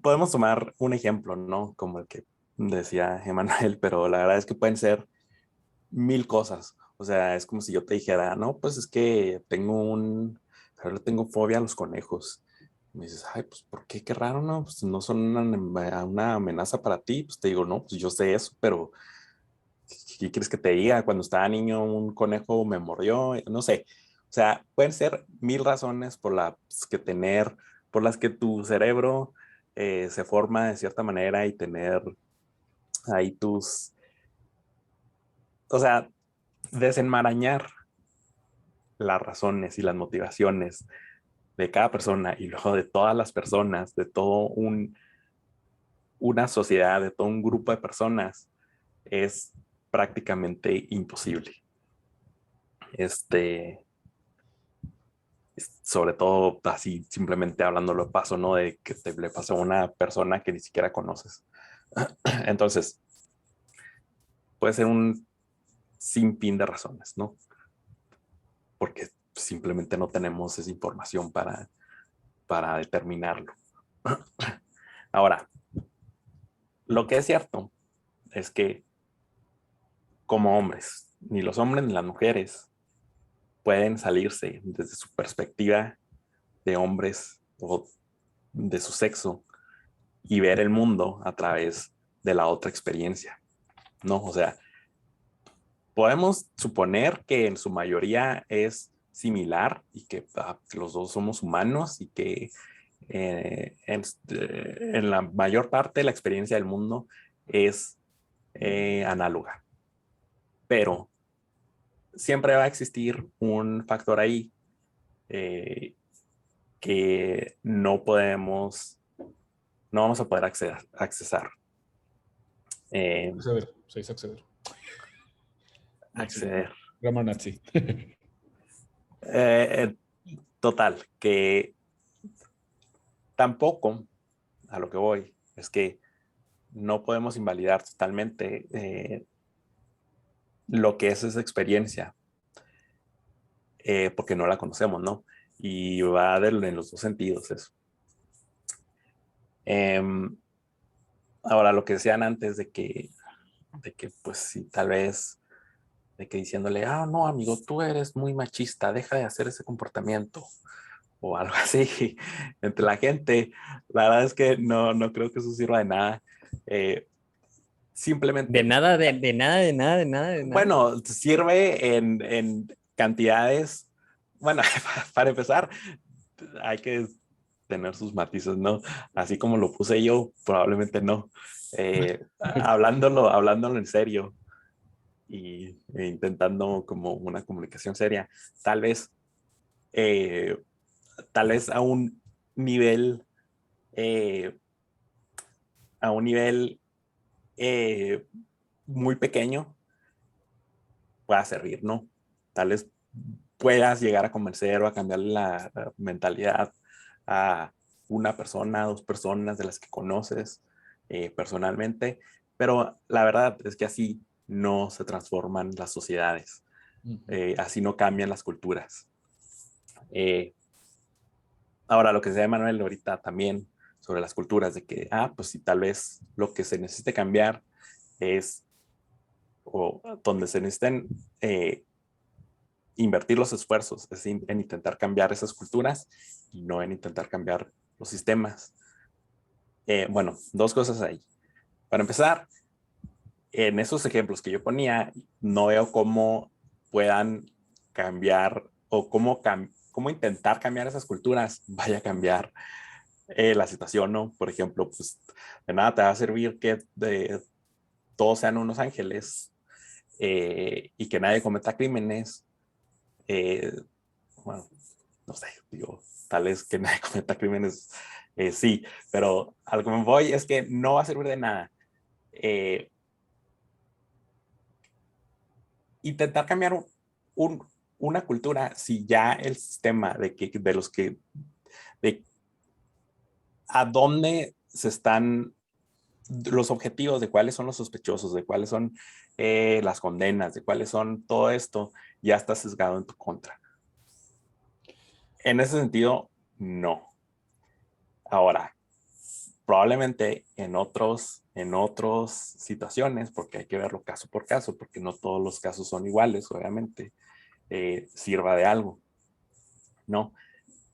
podemos tomar un ejemplo, ¿no? Como el que decía Emanuel, pero la verdad es que pueden ser 1000 cosas. O sea, es como si yo te dijera, no, pues es que ahora tengo fobia a los conejos. Y me dices, ay, pues ¿por qué? Qué raro, ¿no? Pues no son una amenaza para ti. Pues te digo, no, pues yo sé eso, pero ¿qué quieres que te diga? Cuando estaba niño, un conejo me mordió, no sé. O sea, pueden ser 1000 razones por las que tu cerebro se forma de cierta manera y tener ahí o sea, desenmarañar las razones y las motivaciones de cada persona y luego de todas las personas, de una sociedad, de todo un grupo de personas, es prácticamente imposible. Sobre todo así, simplemente hablándolo de paso, ¿no? De que te le pasa a una persona que ni siquiera conoces. Entonces, puede ser un sinfín de razones, ¿no? Porque simplemente no tenemos esa información para determinarlo. Ahora, lo que es cierto es que como hombres, ni los hombres ni las mujeres pueden salirse desde su perspectiva de hombres o de su sexo y ver el mundo a través de la otra experiencia, ¿no? O sea, podemos suponer que en su mayoría es similar y que los dos somos humanos y que en la mayor parte de la experiencia del mundo es análoga. Pero siempre va a existir un factor ahí que no vamos a poder accesar. Acceder, se dice acceder. Acceder. Grammar Nazi. Total, que tampoco a lo que voy es que no podemos invalidar totalmente lo que es esa experiencia, porque no la conocemos, ¿no? Y va en los dos sentidos eso. Ahora, lo que decían antes de que pues sí, tal vez, de que diciéndole, no, amigo, tú eres muy machista, deja de hacer ese comportamiento, o algo así, entre la gente, la verdad es que no creo que eso sirva de nada. Simplemente. De nada, de nada. Bueno, sirve en cantidades, bueno, para empezar, hay que tener sus matices, ¿no? Así como lo puse yo, probablemente no. Hablándolo en serio e intentando como una comunicación seria, tal vez, eh, tal vez nivel, eh, a un nivel eh, muy pequeño pueda servir, ¿no? Tal vez puedas llegar a convencer o a cambiarle la mentalidad a una persona, dos personas de las que conoces personalmente, pero la verdad es que así no se transforman las sociedades, así no cambian las culturas. Ahora, lo que decía Manuel ahorita también sobre las culturas, de que, pues sí, tal vez lo que se necesite cambiar es, o donde se necesiten invertir los esfuerzos, es en intentar cambiar esas culturas y no en intentar cambiar los sistemas. Bueno, dos cosas ahí. Para empezar, en esos ejemplos que yo ponía, no veo cómo puedan cambiar o cómo intentar cambiar esas culturas vaya a cambiar la situación, ¿no? Por ejemplo, pues de nada te va a servir que todos sean unos ángeles y que nadie cometa crímenes. Bueno, no sé, digo, tal vez que nadie cometa crímenes, sí, pero a lo que me voy es que no va a servir de nada. Intentar cambiar una cultura si ya el sistema de a dónde se están los objetivos, de cuáles son los sospechosos, de cuáles son las condenas, de cuáles son todo esto, ya está sesgado en tu contra. En ese sentido, no. Ahora, probablemente en otras situaciones, porque hay que verlo caso por caso, porque no todos los casos son iguales, obviamente, sirva de algo, ¿no?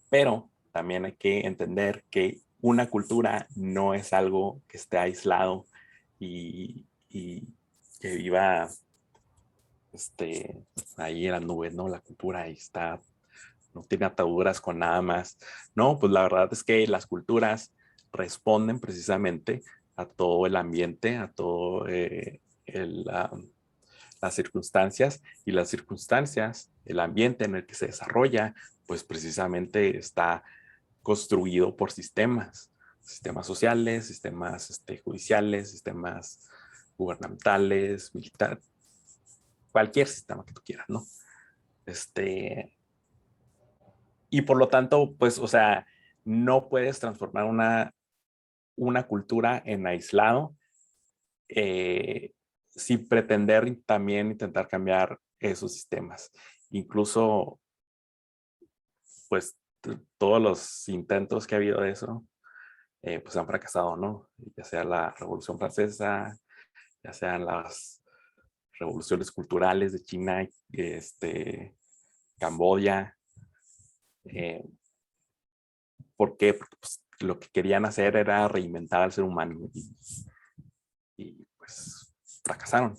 Pero también hay que entender que una cultura no es algo que esté aislado y que viva ahí en las nubes, ¿no? La cultura ahí está, no tiene ataduras con nada más. No, pues la verdad es que las culturas responden precisamente a todo el ambiente, a todo las circunstancias, y las circunstancias, el ambiente en el que se desarrolla, pues precisamente está construido por sistemas sociales, sistemas judiciales, sistemas gubernamentales, militares, cualquier sistema que tú quieras, ¿no? Y por lo tanto, pues, o sea, no puedes transformar una cultura en aislado sin pretender también intentar cambiar esos sistemas. Incluso, pues, todos los intentos que ha habido de eso, pues han fracasado, ¿no? Ya sea la Revolución Francesa, ya sean las revoluciones culturales de China, Camboya. ¿Por qué? Porque pues, lo que querían hacer era reinventar al ser humano y pues fracasaron.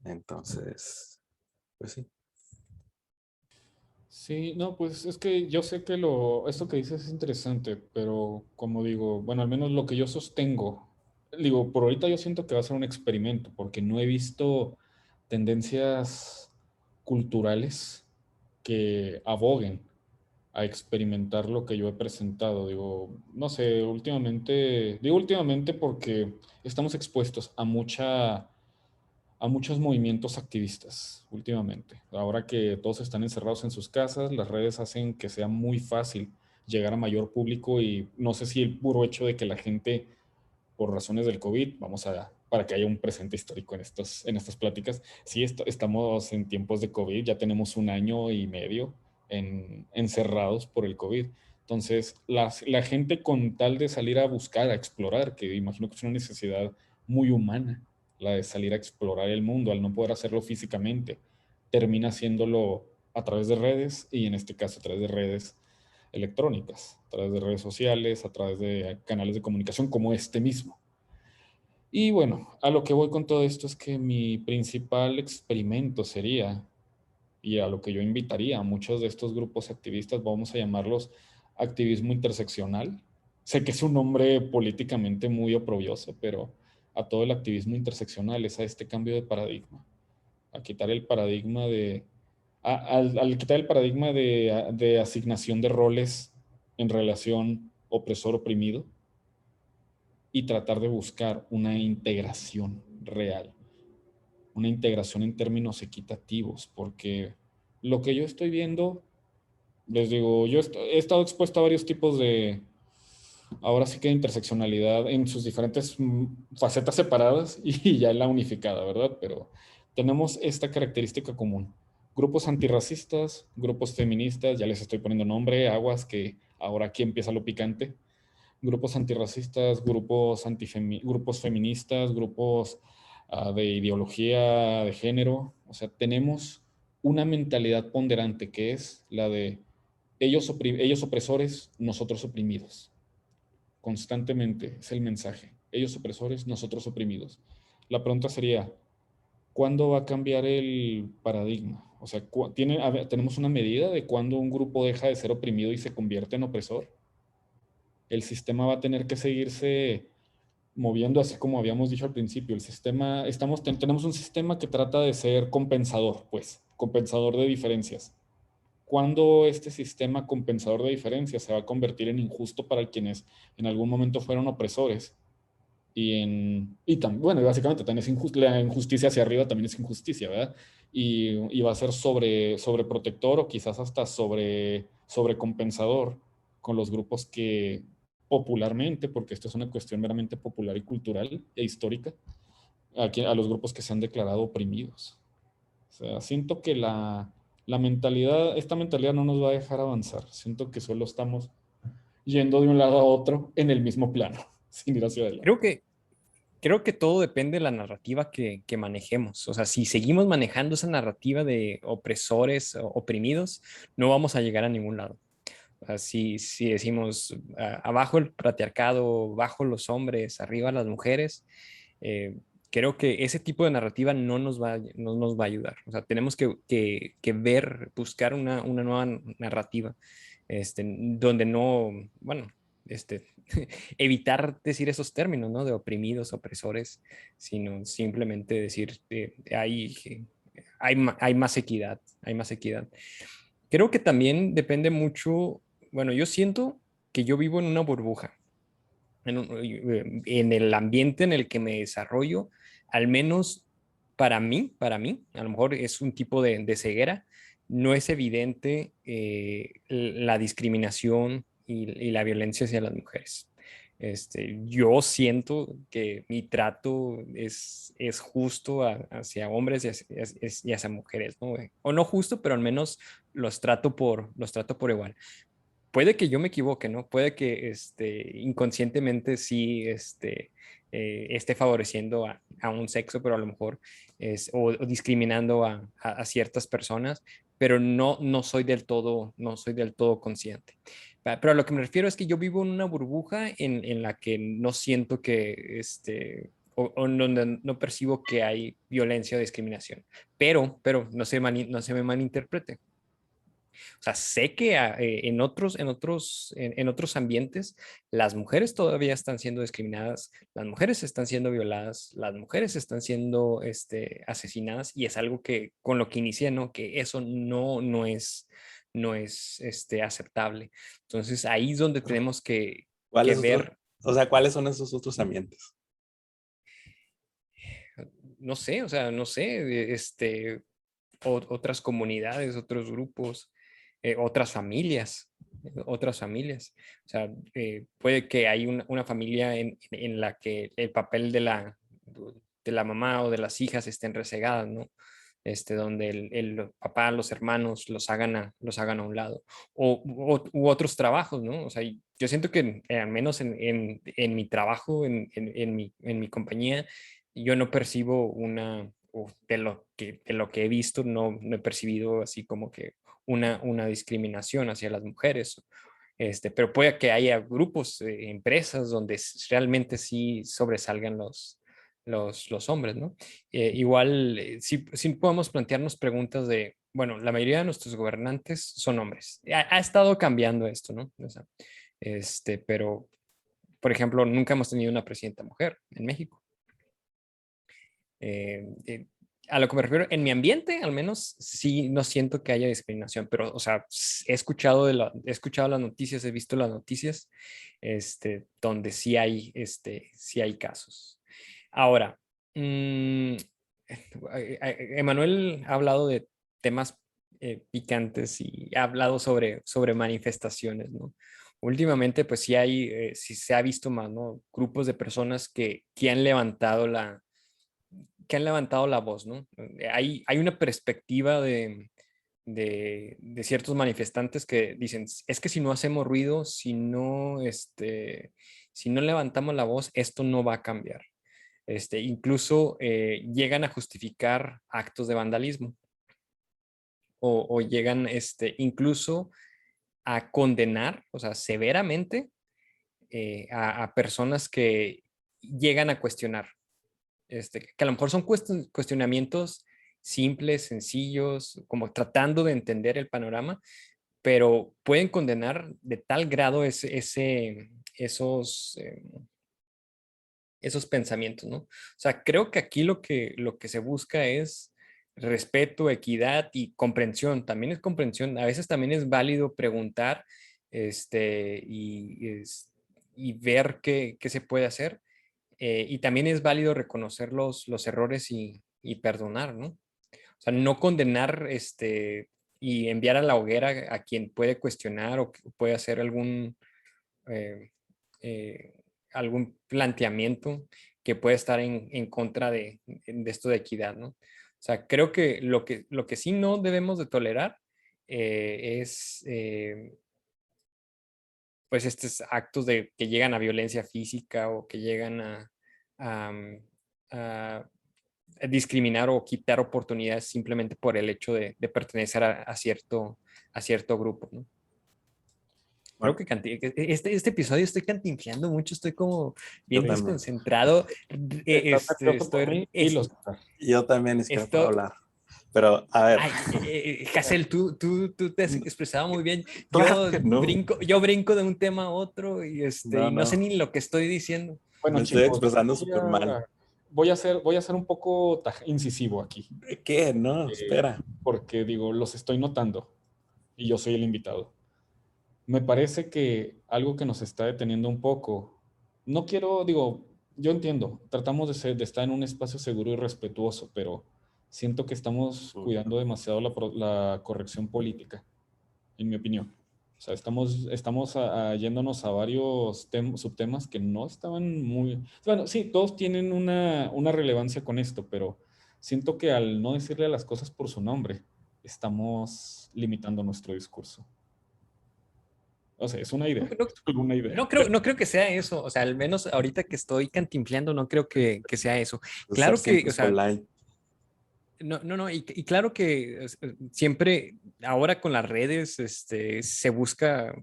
Entonces, pues sí. Sí, no, pues es que yo sé que esto que dices es interesante, pero como digo, bueno, al menos lo que yo sostengo, digo, por ahorita yo siento que va a ser un experimento, porque no he visto tendencias culturales que aboguen a experimentar lo que yo he presentado. Digo, no sé, últimamente porque estamos expuestos a muchos movimientos activistas últimamente. Ahora que todos están encerrados en sus casas, las redes hacen que sea muy fácil llegar a mayor público, y no sé si el puro hecho de que la gente, por razones del COVID, para que haya un presente histórico en estas pláticas, sí estamos en tiempos de COVID, ya tenemos un año y medio encerrados por el COVID. Entonces, la gente, con tal de salir a buscar, a explorar, que imagino que es una necesidad muy humana, la de salir a explorar el mundo, al no poder hacerlo físicamente, termina haciéndolo a través de redes, y en este caso a través de redes electrónicas, a través de redes sociales, a través de canales de comunicación como este mismo. Y bueno, a lo que voy con todo esto es que mi principal experimento sería, y a lo que yo invitaría a muchos de estos grupos activistas, vamos a llamarlos activismo interseccional. Sé que es un nombre políticamente muy oprobioso, pero a todo el activismo interseccional es a este cambio de paradigma, a quitar el paradigma al quitar el paradigma de asignación de roles en relación opresor-oprimido y tratar de buscar una integración real, una integración en términos equitativos, porque lo que yo estoy viendo, les digo, he estado expuesto a varios tipos de, ahora sí que interseccionalidad en sus diferentes facetas separadas y ya en la unificada, ¿verdad? Pero tenemos esta característica común. Grupos antirracistas, grupos feministas, ya les estoy poniendo nombre, aguas, que ahora aquí empieza lo picante. Grupos antirracistas, grupos feministas, grupos de ideología de género. O sea, tenemos una mentalidad ponderante que es la de ellos opresores, nosotros oprimidos. Constantemente es el mensaje. Ellos opresores, nosotros oprimidos. La pregunta sería, ¿cuándo va a cambiar el paradigma? O sea, ¿tenemos una medida de cuándo un grupo deja de ser oprimido y se convierte en opresor? El sistema va a tener que seguirse moviendo, así como habíamos dicho al principio. Tenemos un sistema que trata de ser compensador, pues, compensador de diferencias. ¿Cuándo este sistema compensador de diferencias se va a convertir en injusto para quienes en algún momento fueron opresores? Bueno, básicamente también la injusticia hacia arriba también es injusticia, ¿verdad? Y va a ser sobreprotector o quizás hasta sobrecompensador con los grupos que popularmente, porque esto es una cuestión meramente popular y cultural e histórica, a los grupos que se han declarado oprimidos. O sea, siento que esta mentalidad no nos va a dejar avanzar. Siento que solo estamos yendo de un lado a otro en el mismo plano, sin ir hacia adelante. Creo que todo depende de la narrativa que manejemos. O sea, si seguimos manejando esa narrativa de opresores o oprimidos, no vamos a llegar a ningún lado. O sea, si decimos abajo el patriarcado, abajo los hombres, arriba las mujeres, eh, creo que ese tipo de narrativa no nos va a ayudar. O sea, tenemos que ver, buscar una nueva narrativa, donde no, bueno, evitar decir esos términos, ¿no? De oprimidos, opresores, sino simplemente decir, hay más equidad, hay más equidad. Creo que también depende mucho, bueno, yo siento que yo vivo en una burbuja, en el ambiente en el que me desarrollo, al menos para mí, a lo mejor es un tipo de ceguera, no es evidente la discriminación y la violencia hacia las mujeres. Yo siento que mi trato es justo hacia hombres y hacia mujeres, ¿no? O no justo, pero al menos los trato por igual. Puede que yo me equivoque, ¿no? Puede que inconscientemente sí esté favoreciendo a un sexo, pero a lo mejor o discriminando a ciertas personas, pero no soy no soy del todo consciente. Pero a lo que me refiero es que yo vivo en una burbuja en la que no siento que o donde no percibo que hay violencia o discriminación. Pero no se me malinterprete. O sea, sé que en otros ambientes las mujeres todavía están siendo discriminadas, las mujeres están siendo violadas, las mujeres están siendo asesinadas y es algo que con lo que inicié, ¿no? Que eso no es aceptable. Entonces ahí es donde tenemos que ver, O sea, ¿cuáles son esos otros ambientes? no sé, o sea, no sé, otras comunidades, otros grupos, otras familias. O sea, puede que hay una familia en la que el papel de la mamá o de las hijas estén resegadas, ¿no? Donde el papá, los hermanos los hagan a un lado. U otros trabajos, ¿no? O sea, yo siento que al menos en mi trabajo, en mi compañía, yo no percibo o de lo que he visto, no he percibido así como que una discriminación hacia las mujeres. Pero puede que haya grupos, empresas donde realmente sí sobresalgan los hombres, ¿no? Igual, sí podemos plantearnos preguntas de, bueno, la mayoría de nuestros gobernantes son hombres. Ha estado cambiando esto, ¿no? O sea, pero, por ejemplo, nunca hemos tenido una presidenta mujer en México. A lo que me refiero, en mi ambiente, al menos, sí no siento que haya discriminación, pero, o sea, he escuchado las noticias, he visto las noticias, donde sí hay casos. Ahora, Emanuel ha hablado de temas picantes y ha hablado sobre manifestaciones, ¿no? Últimamente, pues sí se ha visto más, ¿no? Grupos de personas que han levantado la voz, ¿no? Hay una perspectiva de ciertos manifestantes que dicen, es que si no hacemos ruido, si no levantamos la voz, esto no va a cambiar. Incluso llegan a justificar actos de vandalismo o llegan incluso a condenar, o sea, severamente a personas que llegan a cuestionar, que a lo mejor son cuestionamientos simples, sencillos, como tratando de entender el panorama, pero pueden condenar de tal grado esos pensamientos, ¿no? O sea, creo que aquí lo que se busca es respeto, equidad y comprensión. También es comprensión. A veces también es válido preguntar y ver qué se puede hacer. Y también es válido reconocer los errores y perdonar, ¿no? O sea, no condenar y enviar a la hoguera a quien puede cuestionar o que puede hacer eh, eh, algún planteamiento que puede estar en contra de esto de equidad, ¿no? O sea, creo que lo que sí no debemos de tolerar es pues estos actos que llegan a violencia física o que llegan a, a discriminar o quitar oportunidades simplemente por el hecho de pertenecer a cierto grupo, ¿no? Creo Bueno, que este episodio estoy cantinfleando mucho, estoy como yo bien también. desconcentrado. ¿Estás nervioso por mí? Dilo, César. Yo también es que no puedo esto, hablar. Pero, a ver. ay, Hassel, tú te has expresado muy bien. Claro que no. Yo brinco de un tema a otro y No, no sé no. ni lo que estoy diciendo. Bueno, Me estoy chicos, expresando súper mal. voy a ser un poco incisivo aquí, ¿De qué? No, espera. porque digo, los estoy notando y yo soy el invitado. Me parece que algo que nos está deteniendo un poco, no quiero, digo, yo entiendo, tratamos de estar en un espacio seguro y respetuoso, pero siento que estamos cuidando demasiado la corrección política, en mi opinión. O sea, estamos yéndonos a varios subtemas que no estaban muy... Bueno, sí, todos tienen una relevancia con esto, pero siento que al no decirle las cosas por su nombre, estamos limitando nuestro discurso. O sea, es una idea, No, es solo una idea. no creo que sea eso. O sea, al menos ahorita que estoy cantinfleando, no creo que sea eso. César Claro que, siempre o es sea, polite. no, y claro que siempre, ahora con las redes, se busca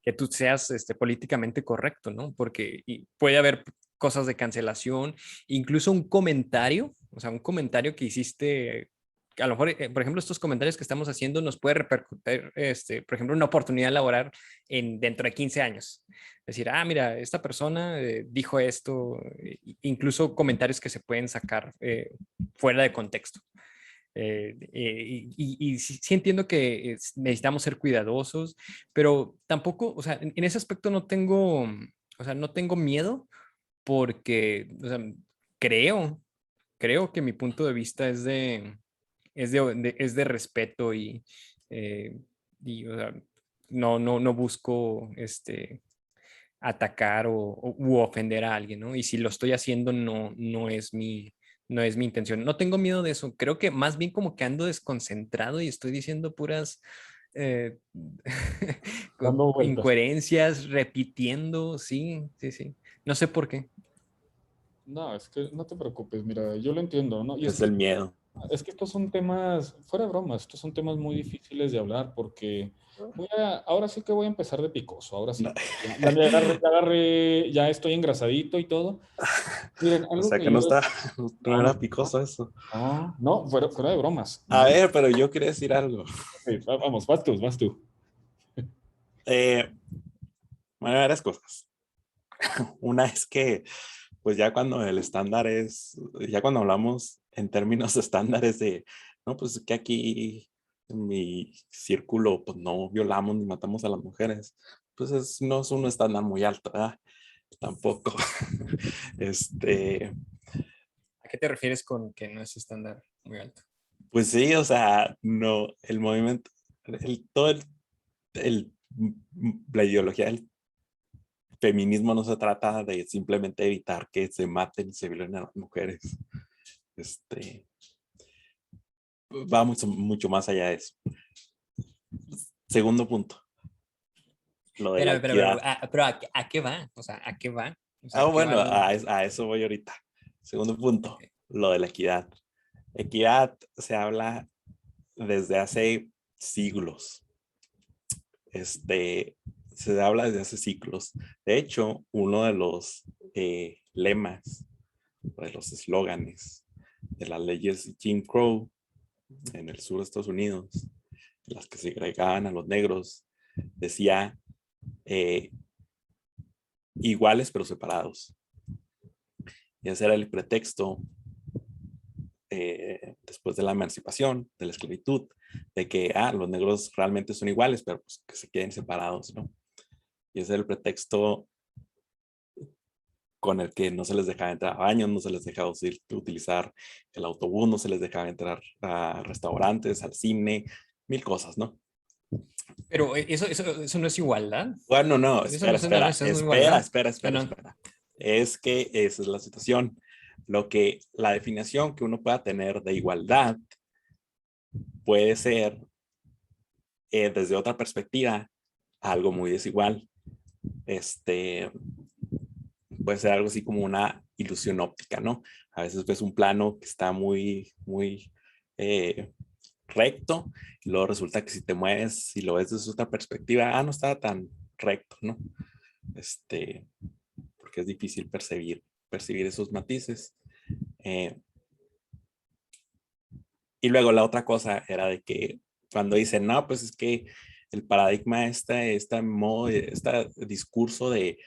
que tú seas políticamente correcto, ¿no? Porque puede haber cosas de cancelación, incluso un comentario, o sea, un comentario que hiciste, que a lo mejor, por ejemplo, estos comentarios que estamos haciendo nos puede repercutir, por ejemplo, una oportunidad laboral dentro de 15 años. Decir, mira, esta persona dijo esto, incluso comentarios que se pueden sacar fuera de contexto. Y sí entiendo que necesitamos ser cuidadosos, pero tampoco, o sea, en ese aspecto o sea, no tengo miedo porque, o sea, creo, creo que mi punto de vista es de respeto eh, o sea, no busco atacar u ofender a alguien, ¿no? Y si lo estoy haciendo, no es mi intención. No tengo miedo de eso. Creo que más bien como que ando desconcentrado y estoy diciendo puras eh, Dando vueltas. incoherencias, repitiendo, sí, sí, sí. No sé por qué. No, es que no te preocupes, mira, yo lo entiendo, ¿no? Y es Es que el miedo. Es que estos son temas, fuera de bromas, estos son temas muy difíciles de hablar porque ahora sí que voy a empezar de picoso, ahora sí. No. Ya estoy engrasadito y todo. Miren, O algo sea que que yo... no está, no No, no, era picoso eso. no, fuera de bromas. A ver, pero yo quería decir algo. Ok, vamos, vas tú. Eh, bueno, varias cosas. Una es que, pues ya cuando el estándar es, ya cuando hablamos en términos estándares de, no, pues que aquí en mi círculo, pues no violamos ni matamos a las mujeres, pues no es un estándar muy alto, ¿verdad? Tampoco. Este, ¿A qué te refieres con que no es estándar muy alto? pues sí, o sea, no, el movimiento, todo el, la ideología del feminismo no se trata de simplemente evitar que se maten y se violen a las mujeres. Este, va mucho más allá de eso. Segundo punto, lo de la equidad. Pero ¿a qué va? O sea, ¿a qué va? O sea, Ah, ¿a qué va bueno, el...? a eso voy ahorita. Segundo punto, Ok. lo de la equidad. Equidad se habla desde hace siglos. Este, se habla desde hace siglos. De hecho, uno de los lemas, de los eslóganes de las leyes Jim Crow en el sur de Estados Unidos, las que segregaban a los negros, decía iguales pero separados. Y ese era el pretexto después de la emancipación, de la esclavitud, de que los negros realmente son iguales, pero pues que se queden separados, ¿no? Y ese era el pretexto con el que no se les dejaba entrar a baños, no se les dejaba utilizar el autobús, no se les dejaba entrar a restaurantes, al cine, mil cosas, ¿no? Pero eso no es igualdad. Bueno, no, Eso no, no, eso no es igualdad. No, no. espera. Es que esa es la situación. La definición que uno pueda tener de igualdad puede ser desde otra perspectiva algo muy desigual. Puede ser algo así como una ilusión óptica, ¿no? A veces ves un plano que está muy recto, y luego resulta que si te mueves y lo ves desde otra perspectiva, no estaba tan recto, ¿no? Porque es difícil percibir esos matices. Eh, y luego la otra cosa era de que cuando dicen, no, pues es que el paradigma, este discurso de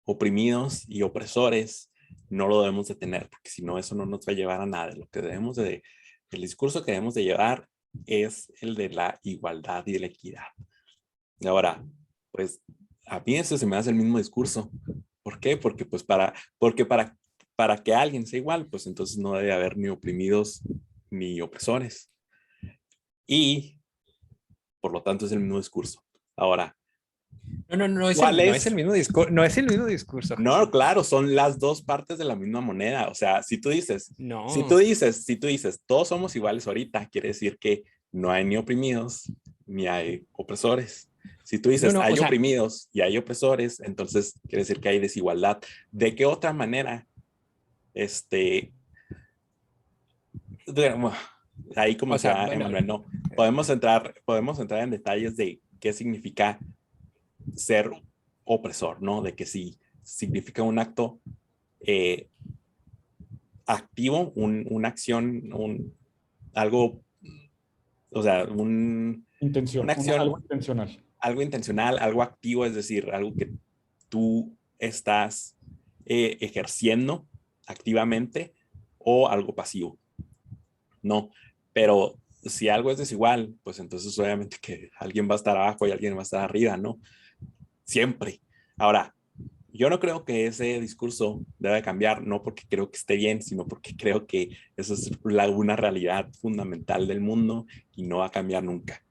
oprimidos y opresores, no lo debemos de tener, porque si no, eso no nos va a llevar a nada. El discurso que debemos de llevar es el de la igualdad y de la equidad. Y ahora, pues a mí eso se me hace el mismo discurso. ¿Por qué? Porque pues para que alguien sea igual, pues entonces no debe haber ni oprimidos ni opresores. Y por lo tanto es el mismo discurso. Ahora, No ¿cuál no es es? el mismo discurso, no es el mismo discurso. No, claro, son las dos partes de la misma moneda. O sea, No. si tú dices, todos somos iguales ahorita, quiere decir que no hay ni oprimidos ni hay opresores. Si tú No, dices, no, o hay sea, oprimidos y hay opresores, entonces quiere decir que hay desigualdad. ¿De qué otra manera? Bueno, ahí como o sea, decía bueno, Emanuel, no. Podemos entrar en detalles de qué significa ser opresor, ¿no? De que si significa un acto eh, activo, una acción, algo, o sea, una Algo acción, intencional. algo intencional, algo activo, es decir, algo que tú estás ejerciendo activamente o algo pasivo, ¿no? Pero si algo es desigual, pues entonces obviamente que alguien va a estar abajo y alguien va a estar arriba, ¿no? Siempre. Ahora, yo no creo que ese discurso deba cambiar, no porque creo que esté bien, sino porque creo que eso es una realidad fundamental del mundo y no va a cambiar nunca.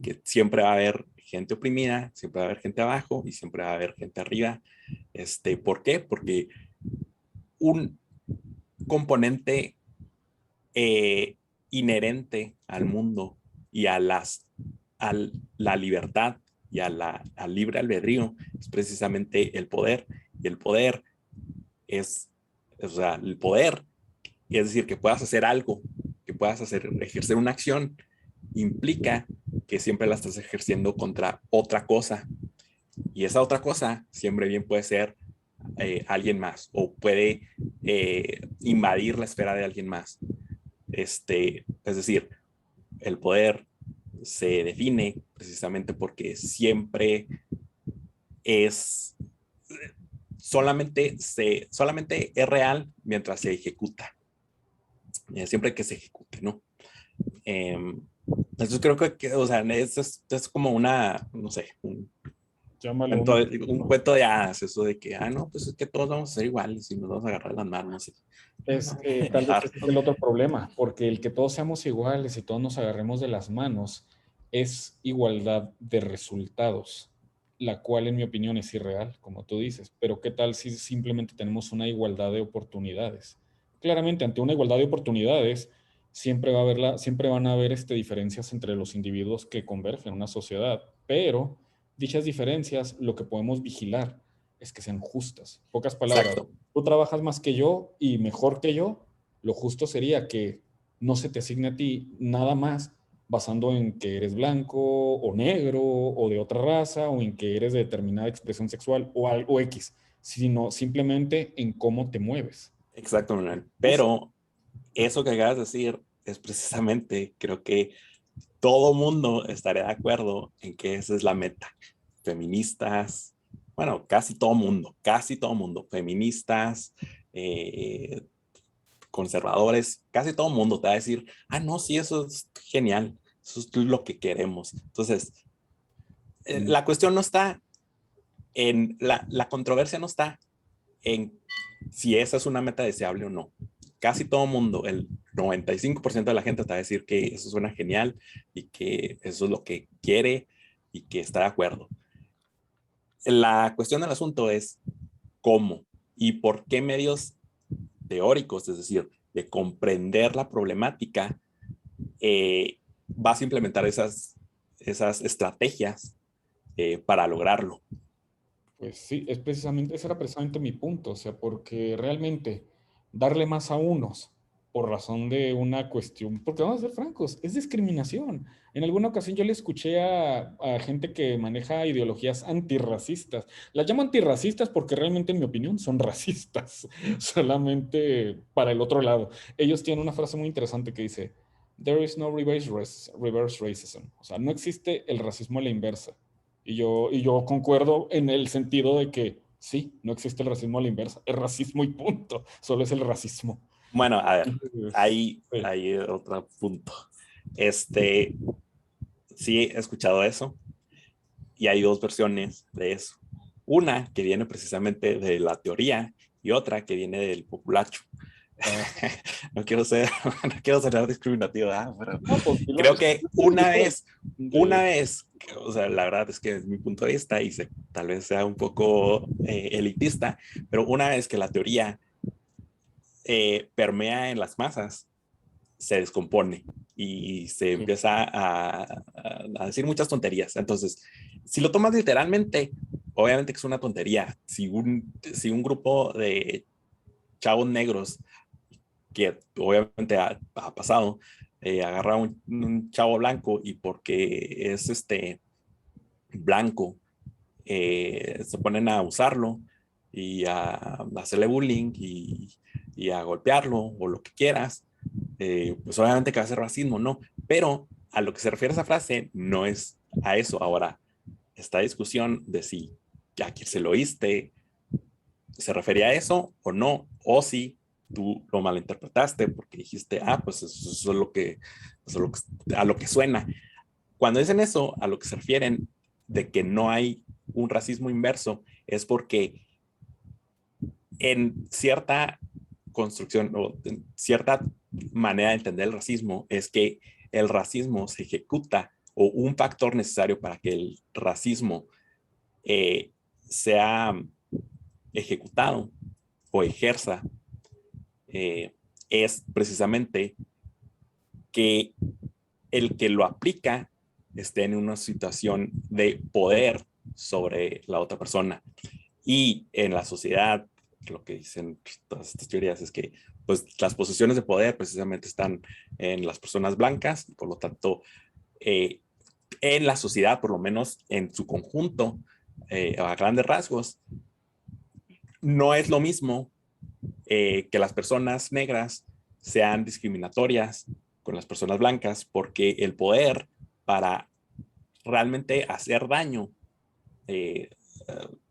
Que siempre va a haber gente oprimida, siempre va a haber gente abajo y siempre va a haber gente arriba. ¿Por qué? Porque un componente eh, inherente al mundo y a la libertad y al libre albedrío es precisamente el poder. Y el poder o sea, el poder, es decir, que puedas hacer algo, que puedas ejercer una acción implica que siempre la estás ejerciendo contra otra cosa. Y esa otra cosa siempre bien puede ser alguien más o puede invadir la esfera de alguien más. Es decir, el poder se define precisamente porque siempre es solamente es real mientras se ejecuta. Siempre que se ejecute, ¿no? Entonces creo que o sea, es como una, no sé, un cuento de hadas, eso de que, no, pues es que todos vamos a ser iguales y nos vamos a agarrar las manos. Es que tal vez ese es el otro problema, porque el que todos seamos iguales y todos nos agarremos de las manos es igualdad de resultados, la cual en mi opinión es irreal, como tú dices. Pero ¿qué tal si simplemente tenemos una igualdad de oportunidades? Claramente, ante una igualdad de oportunidades, siempre van a haber diferencias entre los individuos que convergen en una sociedad, pero dichas diferencias lo que podemos vigilar es que sean justas. Pocas palabras. Exacto. Tú trabajas más que yo y mejor que yo, lo justo sería que no se te asigne a ti nada más basando en que eres blanco o negro o de otra raza o en que eres de determinada expresión sexual o X, sino simplemente en cómo te mueves. Exacto, Manuel. Pero eso que acabas de decir es precisamente, creo que todo mundo estaría de acuerdo en que esa es la meta. Feministas, bueno, casi todo mundo, feministas, conservadores, casi todo mundo te va a decir, no, sí, eso es genial, eso es lo que queremos. Entonces, la cuestión no está la controversia no está en si esa es una meta deseable o no. Casi todo mundo, el 95% de la gente te va a decir que eso suena genial y que eso es lo que quiere y que está de acuerdo. La cuestión del asunto es cómo y por qué medios teóricos, es decir, de comprender la problemática, vas a implementar esas estrategias para lograrlo. Pues sí, ese era precisamente mi punto, o sea, porque realmente darle más a unos por razón de una cuestión, porque vamos a ser francos, es discriminación. En alguna ocasión yo le escuché a gente que maneja ideologías antirracistas. Las llamo antirracistas porque realmente, en mi opinión, son racistas, solamente para el otro lado. Ellos tienen una frase muy interesante que dice, "There is no reverse racism", o sea, no existe el racismo a la inversa. Y yo concuerdo en el sentido de que sí, no existe el racismo a la inversa, es racismo y punto, solo es el racismo. Bueno, a ver, hay Sí. otro punto. Sí he escuchado eso y hay dos versiones de eso. Una que viene precisamente de la teoría y otra que viene del populacho. No quiero ser discriminativo, pero No, pues, creo que una vez, de- o sea, la verdad es que es mi punto de vista y tal vez sea un poco elitista, pero una vez que la teoría permea en las masas, se descompone y se Sí. empieza a decir muchas tonterías. Entonces, si lo tomas literalmente, obviamente que es una tontería. Si un grupo de chavos negros, que obviamente ha pasado, agarra un chavo blanco y porque es blanco, se ponen a usarlo y a hacerle bullying y a golpearlo o lo que quieras, pues obviamente que va a ser racismo, ¿no? Pero a lo que se refiere esa frase no es a eso. Ahora, esta discusión de si a quien se lo oíste se refería a eso o no, o si tú lo malinterpretaste porque dijiste, pues eso es a lo que suena. Cuando dicen eso, a lo que se refieren de que no hay un racismo inverso, es porque en cierta construcción o en cierta manera de entender el racismo es que el racismo se ejecuta o un factor necesario para que el racismo sea ejecutado o ejerza es precisamente que el que lo aplica esté en una situación de poder sobre la otra persona. Y en la sociedad, lo que dicen todas estas teorías es que pues las posiciones de poder precisamente están en las personas blancas, y por lo tanto, en la sociedad, por lo menos en su conjunto, a grandes rasgos, no es lo mismo que las personas negras sean discriminatorias con las personas blancas, porque el poder para realmente hacer daño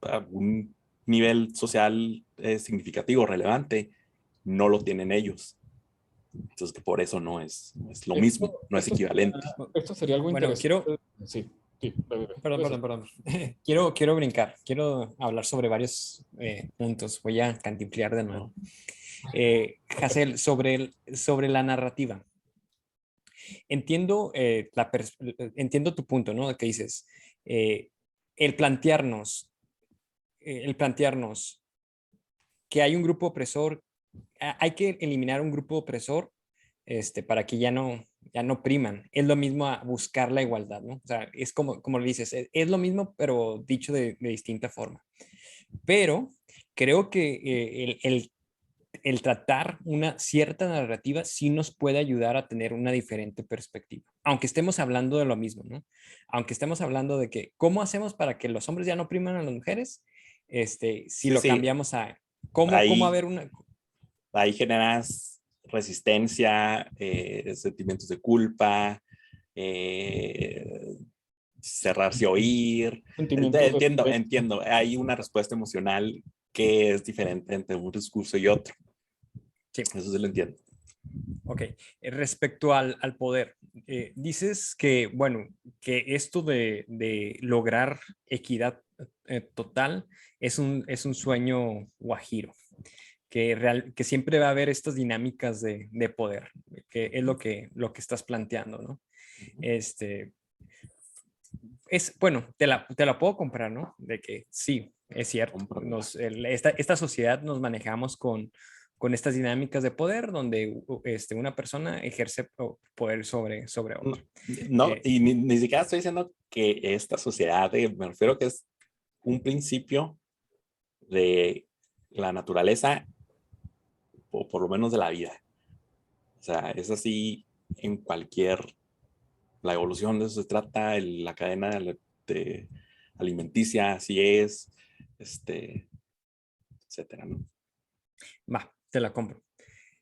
a un nivel social significativo, relevante, no lo tienen ellos. Entonces, que por eso no es lo mismo, no es equivalente. Esto sería algo Bueno, interesante. Sí, sí, Perdón. Quiero brincar, quiero hablar sobre varios puntos. Voy a cantinflear de nuevo. Hazel, sobre la narrativa. Entiendo, entiendo tu punto, ¿no? De que dices, eh, el plantearnos, el plantearnos que hay un grupo opresor, hay que eliminar un grupo opresor para que ya no priman. Es lo mismo a buscar la igualdad, ¿no? O sea, es como le dices, es lo mismo, pero dicho de distinta forma. Pero creo que el tratar una cierta narrativa sí nos puede ayudar a tener una diferente perspectiva, aunque estemos hablando de lo mismo, ¿no? Aunque estemos hablando de que, ¿cómo hacemos para que los hombres ya no priman a las mujeres? Si Sí, lo sí. cambiamos a, ¿cómo Ahí, haber una... ahí generas resistencia, sentimientos de culpa, cerrarse a oír. Sentimientos Entiendo. Hay una respuesta emocional que es diferente entre un discurso y otro. Sí. Eso sí lo entiendo. Ok, respecto al poder, dices que, bueno, que esto de lograr equidad total es un sueño guajiro, que siempre va a haber estas dinámicas de poder, que es lo que estás planteando, ¿no? Bueno, te la puedo comprar, ¿no? De que sí, es cierto. Esta sociedad nos manejamos con estas dinámicas de poder donde una persona ejerce poder sobre otra. No, y ni siquiera estoy diciendo que esta sociedad, me refiero que es un principio de la naturaleza, o por lo menos de la vida. O sea, es así en la evolución de eso se trata, la cadena de alimenticia, así es, etcétera, ¿no? Va, te la compro.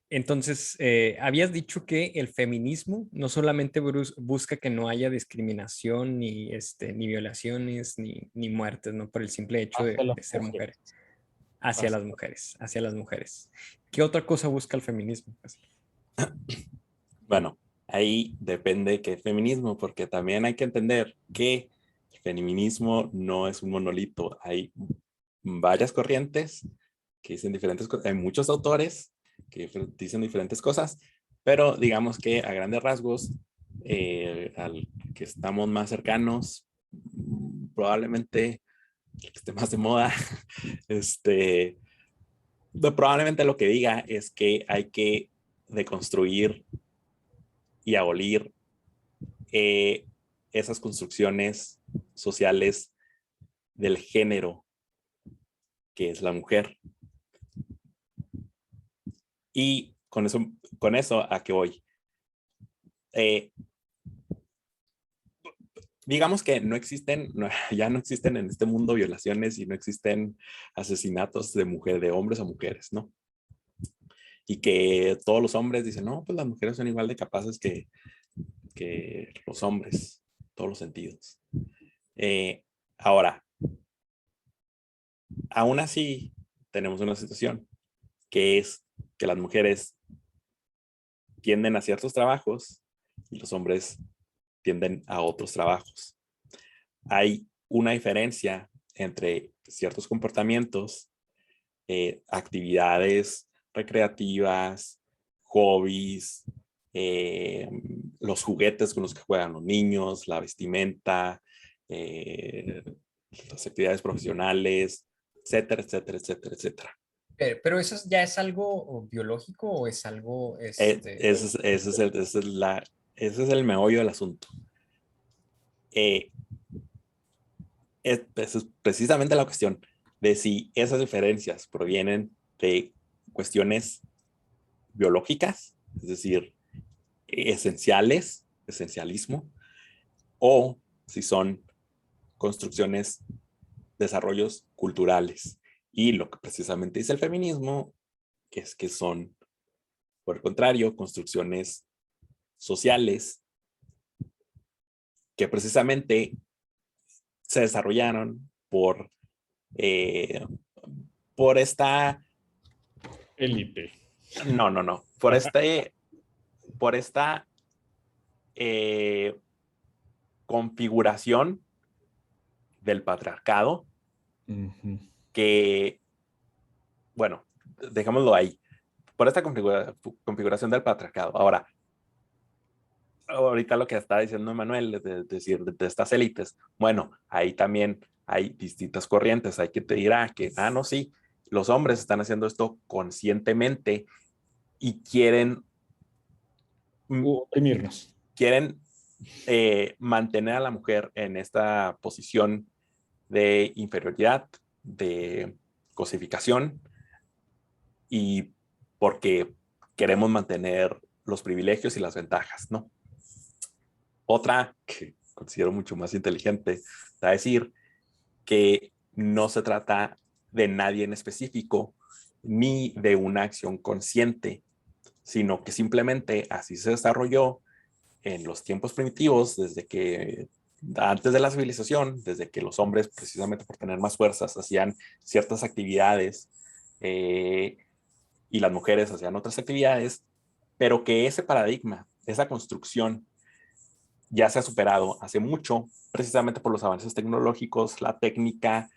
Entonces, habías dicho que el feminismo no solamente busca que no haya discriminación, ni violaciones, ni muertes, ¿no? Por el simple hecho de ser mujer. Hacia las mujeres. ¿Qué otra cosa busca el feminismo? Bueno, ahí depende qué feminismo, porque también hay que entender que el feminismo no es un monolito. Hay varias corrientes que dicen diferentes cosas. Hay muchos autores que dicen diferentes cosas, pero digamos que a grandes rasgos, al que estamos más cercanos, probablemente el que esté más de moda, probablemente lo que diga es que hay que deconstruir y abolir esas construcciones sociales del género que es la mujer. Y con eso ¿a qué voy? Digamos que ya no existen en este mundo violaciones y no existen asesinatos de hombres a mujeres, ¿no? Y que todos los hombres dicen, no, pues las mujeres son igual de capaces que los hombres, todos los sentidos. Ahora, aún así, tenemos una situación que es que las mujeres tienden a ciertos trabajos y los hombres tienden a otros trabajos. Hay una diferencia entre ciertos comportamientos, actividades recreativas, hobbies, los juguetes con los que juegan los niños, la vestimenta, las actividades profesionales, etcétera, etcétera, etcétera, etcétera. Pero eso ya es algo biológico o es algo, Ese es el meollo del asunto. Esa es precisamente la cuestión de si esas diferencias provienen de cuestiones biológicas, es decir, esencialismo, o si son construcciones, desarrollos culturales. Y lo que precisamente dice el feminismo es que son, por el contrario, construcciones sociales que precisamente se desarrollaron eh, por esta... Élite. No, por esta configuración del patriarcado que, bueno, dejémoslo ahí, por esta configuración del patriarcado. Ahora, ahorita lo que está diciendo Manuel, es decir, de estas élites, bueno, ahí también hay distintas corrientes. Hay que te dirá que, no, sí, los hombres están haciendo esto conscientemente y quieren oprimirnos. Quieren mantener a la mujer en esta posición de inferioridad, de cosificación, y porque queremos mantener los privilegios y las ventajas, ¿no? Otra que considero mucho más inteligente, va a decir que no se trata de nadie en específico ni de una acción consciente, sino que simplemente así se desarrolló en los tiempos primitivos, desde que antes de la civilización, desde que los hombres, precisamente por tener más fuerzas, hacían ciertas actividades y las mujeres hacían otras actividades, pero que ese paradigma, esa construcción, ya se ha superado hace mucho, precisamente por los avances tecnológicos, la técnica.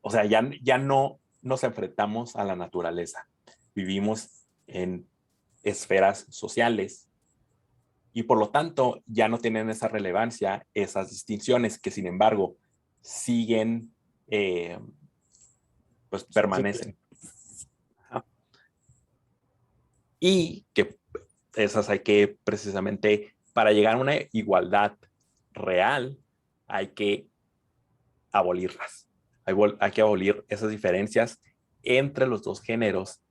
O sea, ya no nos enfrentamos a la naturaleza, vivimos en esferas sociales y por lo tanto ya no tienen esa relevancia, esas distinciones que sin embargo siguen, pues permanecen. Y que esas hay que precisamente, para llegar a una igualdad real, hay que abolirlas. Hay que abolir esas diferencias entre los dos géneros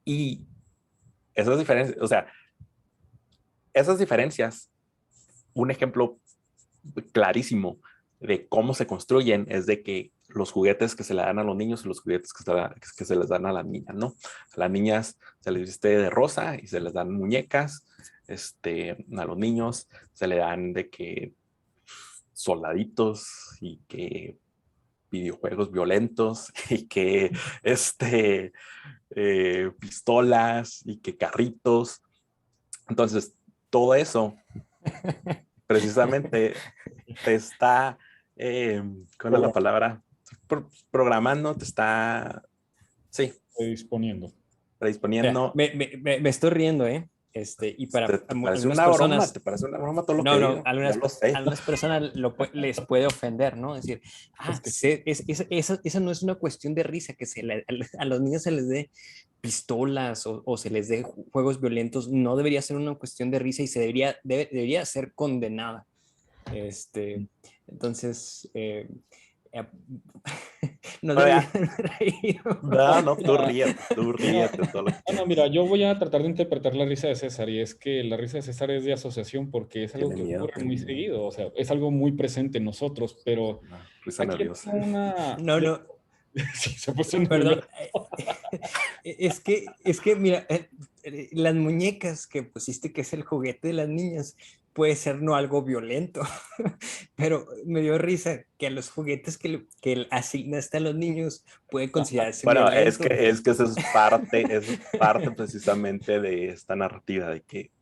y esas diferencias, o sea, esas diferencias, un ejemplo clarísimo de cómo se construyen es de que los juguetes que se le dan a los niños y los juguetes que se les dan a las niñas, ¿no? A las niñas se les viste de rosa y se les dan muñecas, a los niños se le dan de que soldaditos y que videojuegos violentos y que pistolas y que carritos. Entonces, todo eso precisamente te está, ¿cuál es la palabra? Programando, te está, sí, Predisponiendo. predisponiendo. Me estoy riendo, ¿eh? Y para ¿Te parece algunas una broma? personas, ¿Te parece una broma todo lo no, que no, digo? Ya lo sé. algunas personas les puede ofender, ¿no? Es decir, eso no es una cuestión de risa, que a los niños se les dé pistolas o se les dé juegos violentos, no debería ser una cuestión de risa y debería ser condenada. Entonces, no debería reír. No, tú ríete todo lo que No, mira, yo voy a tratar de interpretar la risa de César, y es que la risa de César es de asociación porque es algo que ocurre muy seguido, o sea, es algo muy presente en nosotros, pero risa aquí nerviosa. No. Sí, se puso Perdón. nervioso. Es que, mira, las muñecas que pusiste, que es el juguete de las niñas, puede ser no algo violento, pero me dio risa que los juguetes que asignaste a los niños puede considerarse Bueno, violento. es que eso es parte precisamente de esta narrativa de que,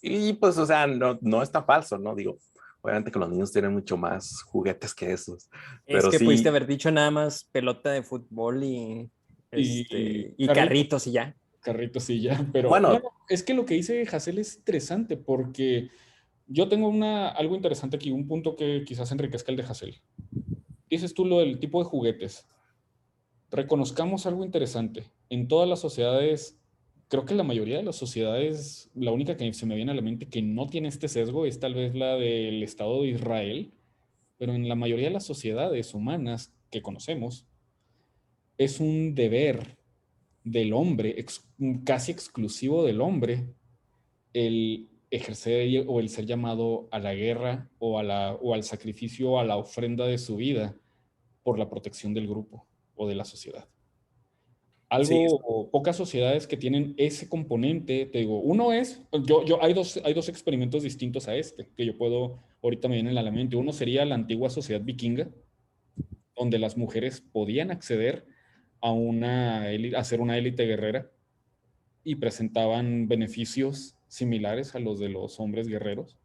y pues, o sea, no es tan falso, ¿no? Digo, obviamente que los niños tienen mucho más juguetes que esos, Es pero que pudiste sí, haber dicho nada más pelota de fútbol y carritos y ya. Carritos y ya, pero bueno, no, es que lo que dice Hassel es interesante porque yo tengo algo interesante aquí, un punto que quizás enriquezca el de Hassel. Dices tú lo del tipo de juguetes. Reconozcamos algo interesante. En todas las sociedades, creo que la mayoría de las sociedades, la única que se me viene a la mente que no tiene este sesgo es tal vez la del Estado de Israel, pero en la mayoría de las sociedades humanas que conocemos, es un deber del hombre, casi exclusivo del hombre, el ejercer o el ser llamado a la guerra o al sacrificio o a la ofrenda de su vida por la protección del grupo o de la sociedad. Sí, O pocas sociedades que tienen ese componente, te digo, uno es, hay dos experimentos distintos a este, que yo puedo, ahorita me vienen a la mente. Uno sería la antigua sociedad vikinga, donde las mujeres podían acceder a ser una élite guerrera y presentaban beneficios similares a los de los hombres guerreros.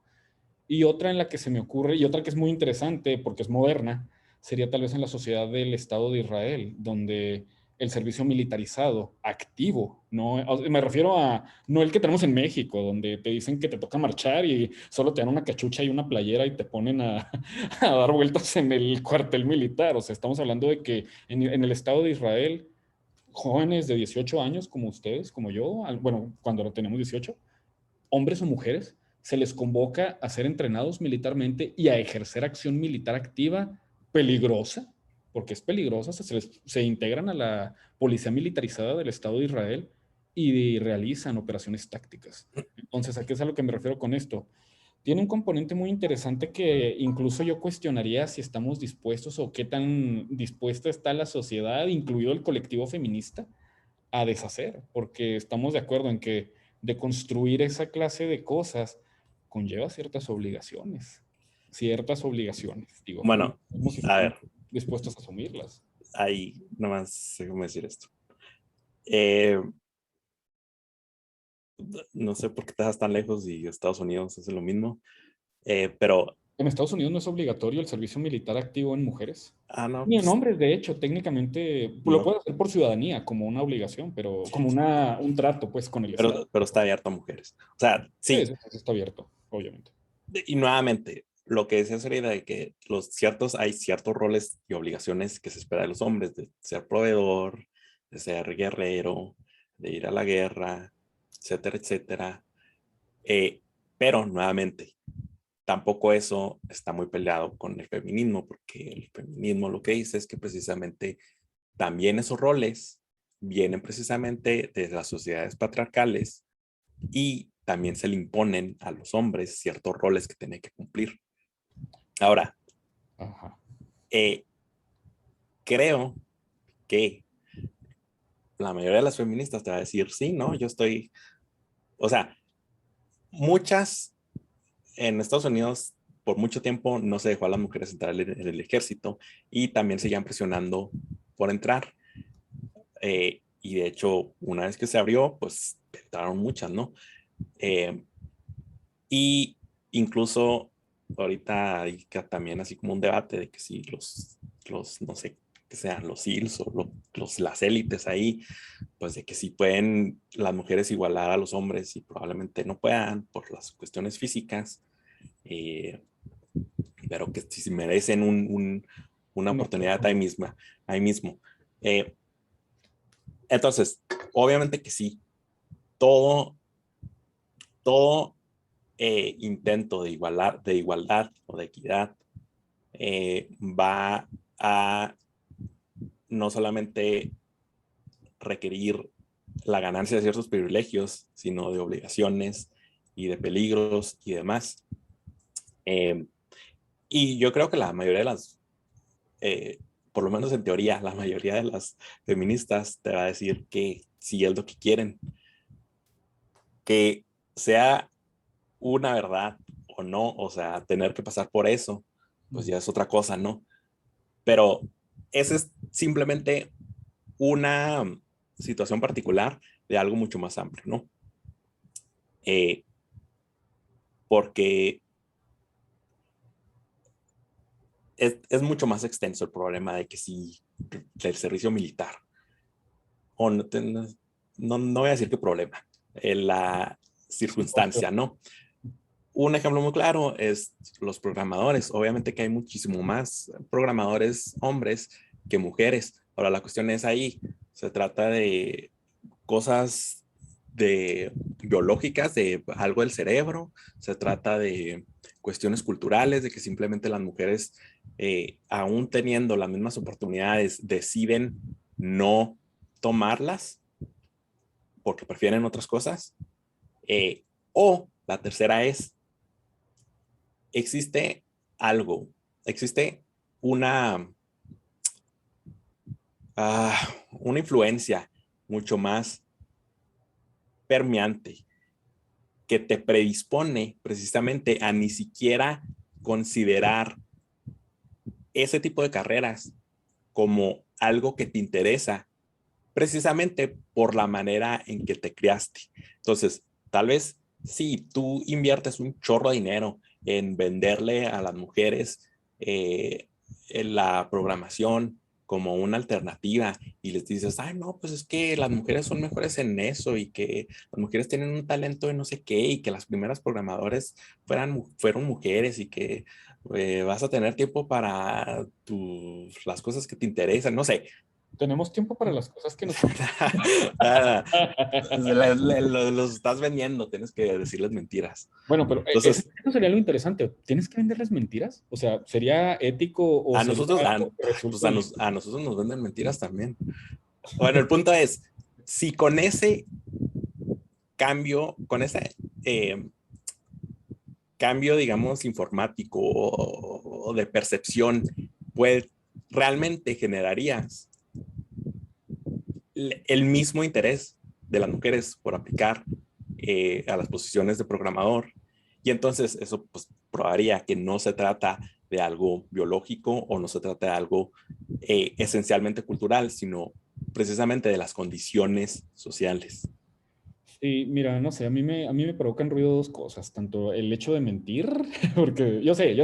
Y otra en la que se me ocurre, y otra que es muy interesante porque es moderna, sería tal vez en la sociedad del Estado de Israel, donde el servicio militarizado, activo, no, me refiero a no el que tenemos en México, donde te dicen que te toca marchar y solo te dan una cachucha y una playera y te ponen a dar vueltas en el cuartel militar. O sea, estamos hablando de que en el Estado de Israel, jóvenes de 18 años como ustedes, como yo, bueno, cuando tenemos 18, hombres o mujeres, se les convoca a ser entrenados militarmente y a ejercer acción militar activa peligrosa, porque es peligrosa, se integran a la policía militarizada del Estado de Israel y realizan operaciones tácticas. Entonces, ¿a qué es a lo que me refiero con esto? Tiene un componente muy interesante que incluso yo cuestionaría si estamos dispuestos o qué tan dispuesta está la sociedad, incluido el colectivo feminista, a deshacer, porque estamos de acuerdo en que de construir esa clase de cosas conlleva ciertas obligaciones, digo, bueno, como si a estamos ver, dispuestos a asumirlas. ahí nomás sé cómo decir esto. Eh, no sé por qué estás tan lejos y Estados Unidos hace lo mismo, pero, En Estados Unidos no es obligatorio el servicio militar activo en mujeres, no, ni en pues, hombres, de hecho, técnicamente lo no, puede hacer por ciudadanía, como una obligación, pero como un trato, pues, con el Estado. pero está abierto a mujeres. O sea, Sí, sí, eso está abierto, obviamente. y nuevamente, lo que decía Serena de que hay ciertos roles y obligaciones que se espera de los hombres, de ser proveedor, de ser guerrero, de ir a la guerra, etcétera, etcétera. Pero nuevamente, tampoco eso está muy peleado con el feminismo, porque el feminismo lo que dice es que precisamente también esos roles vienen precisamente de las sociedades patriarcales y también se le imponen a los hombres ciertos roles que tienen que cumplir. Ahora, Ajá. creo que la mayoría de las feministas te va a decir, sí, no, yo estoy, o sea, muchas en Estados Unidos por mucho tiempo no se dejó a las mujeres entrar en el ejército y también seguían presionando por entrar. Y de hecho, una vez que se abrió, pues entraron muchas, ¿no? Eh, y incluso ahorita hay también así como un debate de que si no sé, que sean los SEALs o las élites ahí, pues de que si pueden las mujeres igualar a los hombres y probablemente no puedan por las cuestiones físicas, pero que si merecen una No, oportunidad ahí mismo. Eh, entonces, obviamente que sí, todo, todo intento de igualdad o de equidad va a no solamente requerir la ganancia de ciertos privilegios, sino de obligaciones y de peligros y demás. Y yo creo que la mayoría de por lo menos en teoría, la mayoría de las feministas te va a decir que sí es lo que quieren. Que sea una verdad o no, o sea, tener que pasar por eso, pues ya es otra cosa, ¿no? Pero esa es simplemente una situación particular de algo mucho más amplio, ¿no? Eh, porque es mucho más extenso el problema de que si el servicio militar, o no voy a decir qué problema, la circunstancia, ¿no? Un ejemplo muy claro es los programadores. Obviamente que hay muchísimo más programadores hombres que mujeres. Ahora la cuestión es ahí, se trata de cosas biológicas, de algo del cerebro, se trata de cuestiones culturales, de que simplemente las mujeres, aún teniendo las mismas oportunidades, deciden no tomarlas porque prefieren otras cosas. O la tercera es, existe una, una influencia mucho más permeante que te predispone precisamente a ni siquiera considerar ese tipo de carreras como algo que te interesa, precisamente por la manera en que te criaste. Entonces, tal vez si tú inviertes un chorro de dinero en venderle a las mujeres en la programación como una alternativa y les dices, ay, no, pues es que las mujeres son mejores en eso y que las mujeres tienen un talento de no sé qué y que las primeras programadoras fueron mujeres y que vas a tener tiempo para las cosas que te interesan, no sé. Tenemos tiempo para las cosas que nos... Los estás vendiendo, tienes que decirles mentiras. Bueno, pero Entonces, eso sería lo interesante. ¿Tienes que venderles mentiras? O sea, ¿sería ético o a sería nosotros, pues resulta a nosotros nos venden mentiras también. Bueno, el punto es, si con ese cambio, con ese cambio, digamos, informático o de percepción, pues realmente generarías el mismo interés de las mujeres por aplicar a las posiciones de programador. Y entonces eso pues probaría que no se trata de algo biológico o no se trata de algo esencialmente cultural, sino precisamente de las condiciones sociales. Sí, mira, no sé, a mí me provocan ruido dos cosas, tanto el hecho de mentir, porque yo sé,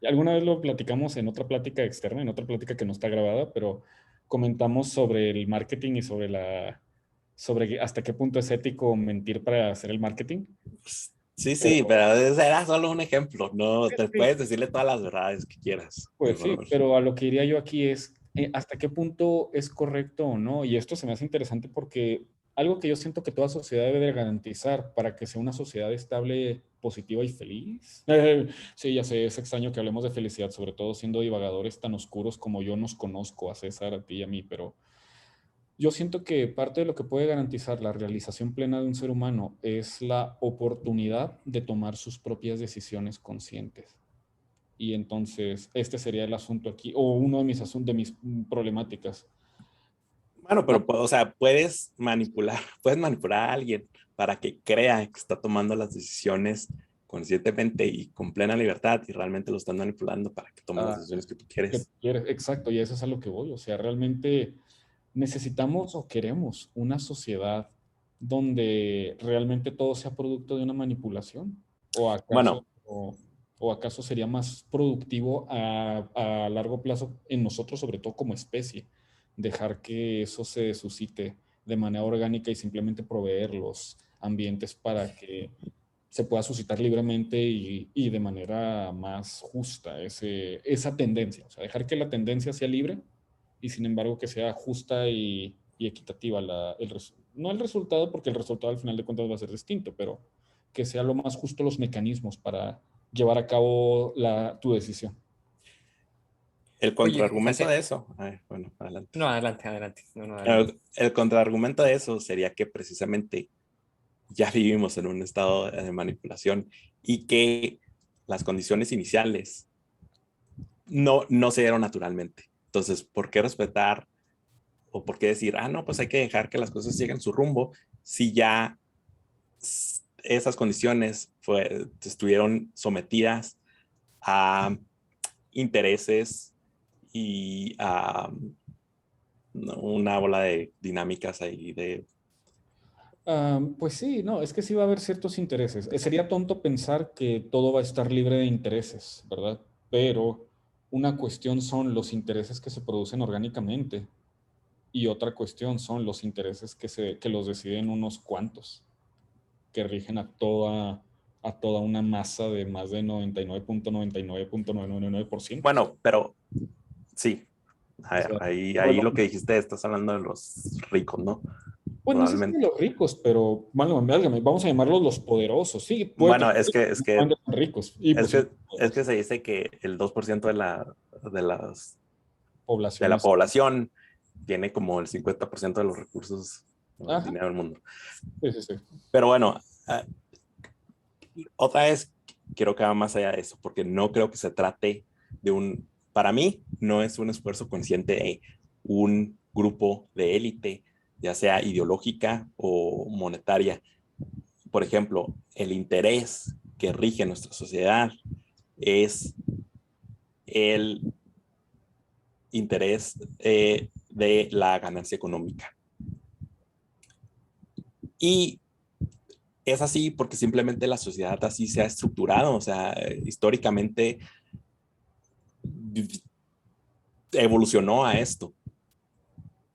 alguna vez lo platicamos en otra plática externa, en otra plática que no está grabada, pero comentamos sobre el marketing y sobre hasta qué punto es ético mentir para hacer el marketing. Sí, sí, Pero, pero ese era solo un ejemplo, no te sí, puedes decirle todas las verdades que quieras. pues sí, pero a lo que iría yo aquí es hasta qué punto es correcto o no. Y esto se me hace interesante porque algo que yo siento que toda sociedad debe de garantizar para que sea una sociedad estable, positiva y feliz. Sí, ya sé, es extraño que hablemos de felicidad, sobre todo siendo divagadores tan oscuros como yo nos conozco, a César, a ti y a mí, pero yo siento que parte de lo que puede garantizar la realización plena de un ser humano es la oportunidad de tomar sus propias decisiones conscientes. Y entonces, este sería el asunto aquí, o uno de mis asuntos, de mis problemáticas. Bueno, pero, o sea, puedes manipular a alguien para que crea que está tomando las decisiones conscientemente y con plena libertad y realmente lo están manipulando para que tome las Ah, decisiones que tú que quieres. quieres, exacto, y eso es a lo que voy. O sea, realmente necesitamos o queremos una sociedad donde realmente todo sea producto de una manipulación. ¿O acaso, Bueno, o acaso sería más productivo a largo plazo en nosotros, sobre todo como especie, dejar que eso se suscite de manera orgánica y simplemente proveer los ambientes para que se pueda suscitar libremente y de manera más justa esa tendencia? O sea, dejar que la tendencia sea libre y sin embargo que sea justa y equitativa no el resultado, porque el resultado al final de cuentas va a ser distinto, pero que sea lo más justo los mecanismos para llevar a cabo tu decisión. el Oye, contraargumento de José, eso, bueno, adelante. no, adelante, adelante. No, no, adelante. El contraargumento de eso sería que precisamente ya vivimos en un estado de manipulación y que las condiciones iniciales no se dieron naturalmente. Entonces, ¿por qué respetar o por qué decir, no, pues hay que dejar que las cosas sigan su rumbo si ya esas condiciones estuvieron sometidas a intereses y a una bola de dinámicas ahí de... Pues sí, no, es que sí va a haber ciertos intereses. Sería tonto pensar que todo va a estar libre de intereses, ¿verdad? Pero una cuestión son los intereses que se producen orgánicamente y otra cuestión son los intereses que los deciden unos cuantos, que rigen a toda una masa de más de 99.99.999%. Bueno, pero sí, a O ver, sea, ahí lo que dijiste, estás hablando de los ricos, ¿no? pues no sé si de Probablemente. los ricos, pero bueno, válgame, vamos a llamarlos los poderosos. Sí, puede que Bueno, es que, es no que, sean ricos y es pues sí, que, es que poderosos. se dice que el 2% de de la Poblaciones. población tiene como el 50% de los recursos ¿no? El dinero del mundo. Sí. Pero bueno, otra vez quiero que va más allá de eso, porque no creo que se trate de para mí no es un esfuerzo consciente de un grupo de élite, ya sea ideológica o monetaria. Por ejemplo, el interés que rige nuestra sociedad es el interés de la ganancia económica. Y es así porque simplemente la sociedad así se ha estructurado, o sea, históricamente evolucionó a esto.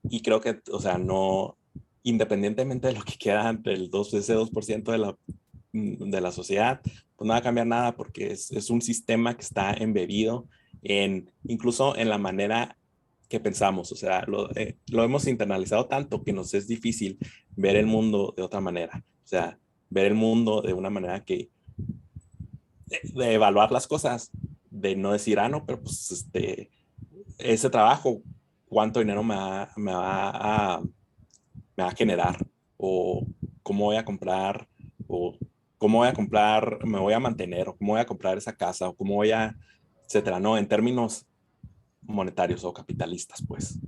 Y creo que, o sea, no, independientemente de lo que queda ese 2% de la sociedad, pues no va a cambiar nada porque es un sistema que está embebido incluso en la manera que pensamos, o sea, lo hemos internalizado tanto que nos es difícil ver el mundo de otra manera, o sea, ver el mundo de una manera de evaluar las cosas, de no decir, no, pero pues ese trabajo, ¿cuánto dinero me va a generar? O cómo voy a comprar, o cómo voy a comprar, me voy a mantener, o cómo voy a comprar esa casa, o cómo voy a, etcétera, ¿no? En términos monetarios o capitalistas, pues.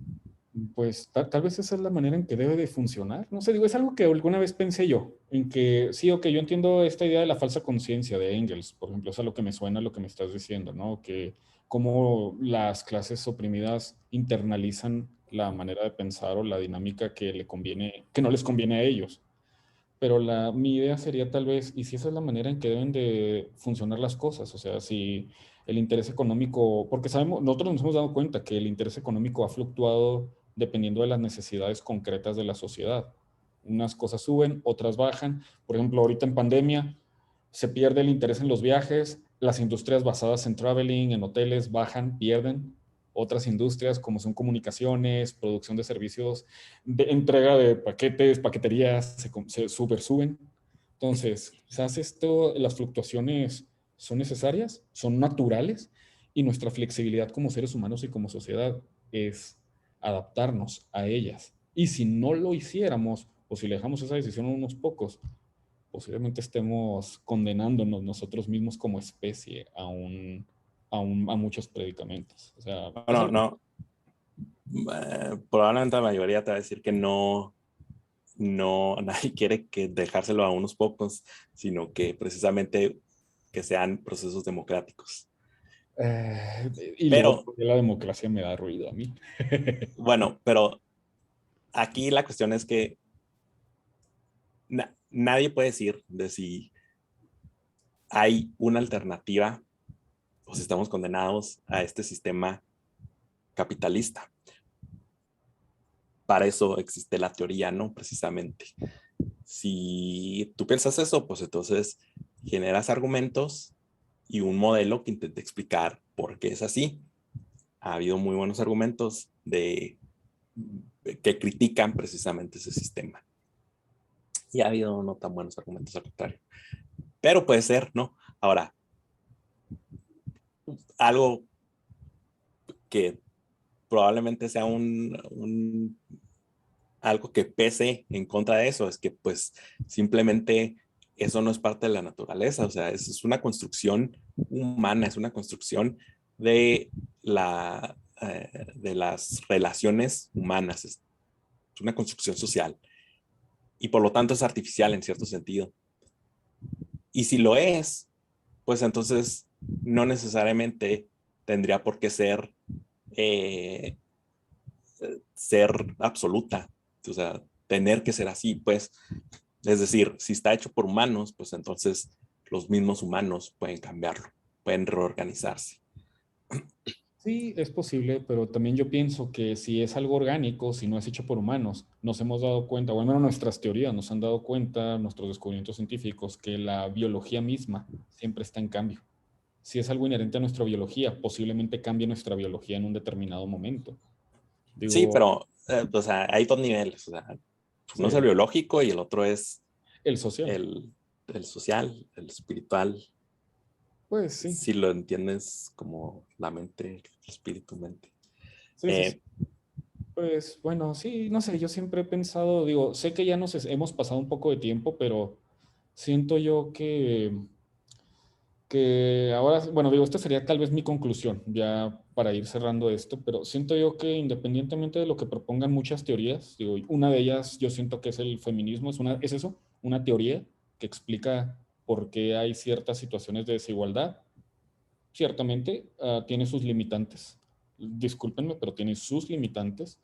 Pues tal vez esa es la manera en que debe de funcionar. No sé, digo, es algo que alguna vez pensé yo, en que sí, ok, yo entiendo esta idea de la falsa conciencia de Engels, por ejemplo, es a lo que me suena lo que me estás diciendo, ¿no? Que cómo las clases oprimidas internalizan la manera de pensar o la dinámica que le conviene, que no les conviene a ellos. Pero mi idea sería tal vez, y si esa es la manera en que deben de funcionar las cosas, o sea, si el interés económico, porque sabemos, nosotros nos hemos dado cuenta que el interés económico ha fluctuado dependiendo de las necesidades concretas de la sociedad. Unas cosas suben, otras bajan. Por ejemplo, ahorita en pandemia se pierde el interés en los viajes, las industrias basadas en traveling, en hoteles, bajan, pierden. Otras industrias como son comunicaciones, producción de servicios, de entrega de paquetes, paqueterías, se super suben. Entonces, quizás las fluctuaciones son necesarias, son naturales, y nuestra flexibilidad como seres humanos y como sociedad es adaptarnos a ellas. Y si no lo hiciéramos, o si le dejamos esa decisión a unos pocos, posiblemente estemos condenándonos nosotros mismos como especie a muchos predicamentos. O sea, No. Probablemente la mayoría te va a decir que no, nadie quiere que dejárselo a unos pocos, sino que precisamente que sean procesos democráticos. Y luego Pero, la democracia me da ruido a mí. bueno, pero aquí la cuestión es que nadie puede decir de si hay una alternativa o si estamos condenados a este sistema capitalista. Para eso existe la teoría, ¿no? Precisamente. Si tú piensas eso, pues entonces generas argumentos y un modelo que intente explicar por qué es así. Ha habido muy buenos argumentos que critican precisamente ese sistema. Y ha habido no tan buenos argumentos al contrario. Pero puede ser, ¿no? Ahora, algo que probablemente sea algo que pese en contra de eso, es que pues simplemente eso no es parte de la naturaleza, o sea, es una construcción humana, es una construcción de, de las relaciones humanas, es una construcción social y por lo tanto es artificial en cierto sentido. Y si lo es, pues entonces no necesariamente tendría por qué eh, ser absoluta, o sea, tener que ser así, pues, es decir, si está hecho por humanos, pues entonces los mismos humanos pueden cambiarlo, pueden reorganizarse. Sí, es posible, pero también yo pienso que si es algo orgánico, si no es hecho por humanos, nos hemos dado cuenta, o al menos nuestras teorías nos han dado cuenta, nuestros descubrimientos científicos, que la biología misma siempre está en cambio. Si es algo inherente a nuestra biología, posiblemente cambie nuestra biología en un determinado momento. Sí, Digo, pero o sea, hay dos niveles, o sea, uno es el sí, biológico y el otro es el social. el social, el espiritual, Pues sí, si lo entiendes como la mente, el espíritu, mente. sí. Eh, Pues bueno, sí, no sé, yo siempre he pensado, digo, sé que ya hemos pasado un poco de tiempo, pero siento yo que ahora, bueno, digo, esta sería tal vez mi conclusión, ya para ir cerrando esto, pero siento yo que independientemente de lo que propongan muchas teorías, digo, una de ellas yo siento que es el feminismo, es eso, una teoría que explica por qué hay ciertas situaciones de desigualdad. Ciertamente, tiene sus limitantes, discúlpenme, pero tiene sus limitantes,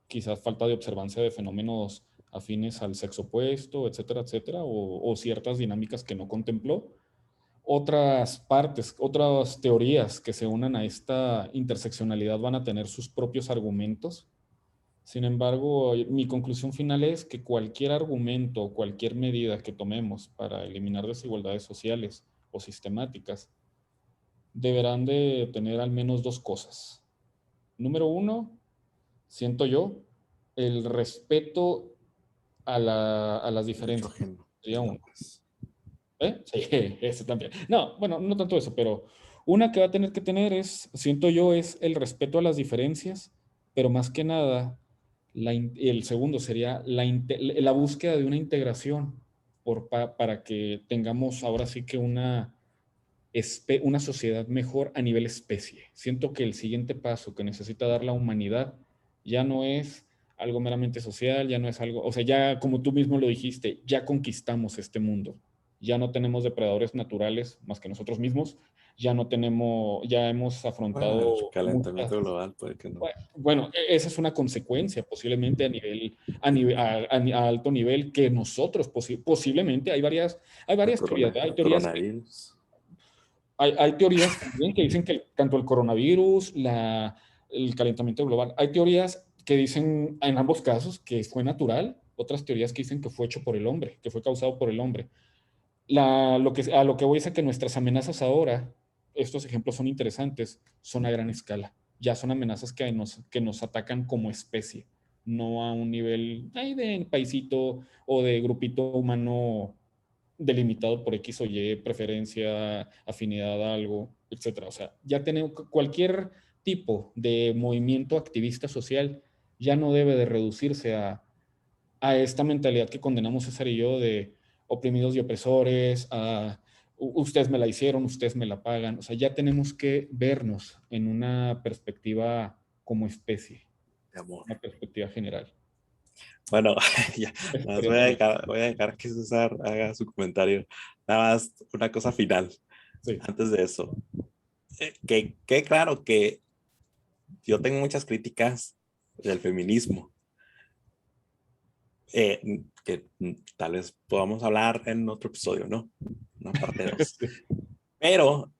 quizás falta de observancia de fenómenos afines al sexo opuesto, etcétera, etcétera, o ciertas dinámicas que no contempló. Otras partes, otras teorías que se unan a esta interseccionalidad van a tener sus propios argumentos. Sin embargo, mi conclusión final es que cualquier argumento o cualquier medida que tomemos para eliminar desigualdades sociales o sistemáticas deberán de tener al menos dos cosas. Número uno, siento yo, el respeto a las Derecho diferencias. ajeno. Sería uno. ¿Eh? Sí, eso también. No, bueno, no tanto eso, pero una que va a tener que tener es, siento yo, es el respeto a las diferencias, pero más que nada, el segundo sería la búsqueda de una integración para que tengamos ahora sí que una sociedad mejor a nivel especie. Siento que el siguiente paso que necesita dar la humanidad ya no es algo meramente social, ya no es algo, o sea, ya como tú mismo lo dijiste, ya conquistamos este mundo, ya no tenemos depredadores naturales más que nosotros mismos, ya no tenemos, ya hemos Bueno, el afrontado muchas. calentamiento global puede que no. Bueno, esa es una consecuencia posiblemente a alto nivel que nosotros posiblemente hay El varias teorías, ¿verdad? Hay teorías que coronavirus. hay teorías también que dicen que tanto el coronavirus, el calentamiento global, hay teorías que dicen en ambos casos que fue natural, otras teorías que dicen que fue hecho por el hombre, que fue causado por el hombre. A lo que voy es a que nuestras amenazas ahora, estos ejemplos son interesantes, son a gran escala. Ya son amenazas que nos atacan como especie, no a un nivel de paisito o de grupito humano delimitado por X o Y, preferencia, afinidad a algo, etcétera. O sea, ya tenemos cualquier tipo de movimiento activista social ya no debe de reducirse a esta mentalidad que condenamos César y yo de oprimidos y opresores, a ustedes me la hicieron, ustedes me la pagan. O sea, ya tenemos que vernos en una perspectiva como especie, De amor. una perspectiva general. Bueno, ya, Eso nada más sería todo. voy a dejar que César haga su comentario. Nada más una cosa final. Sí. Antes de eso, que claro que yo tengo muchas críticas del feminismo, que tal vez podamos hablar en otro episodio, ¿no? Una parte 2. Sí. Pero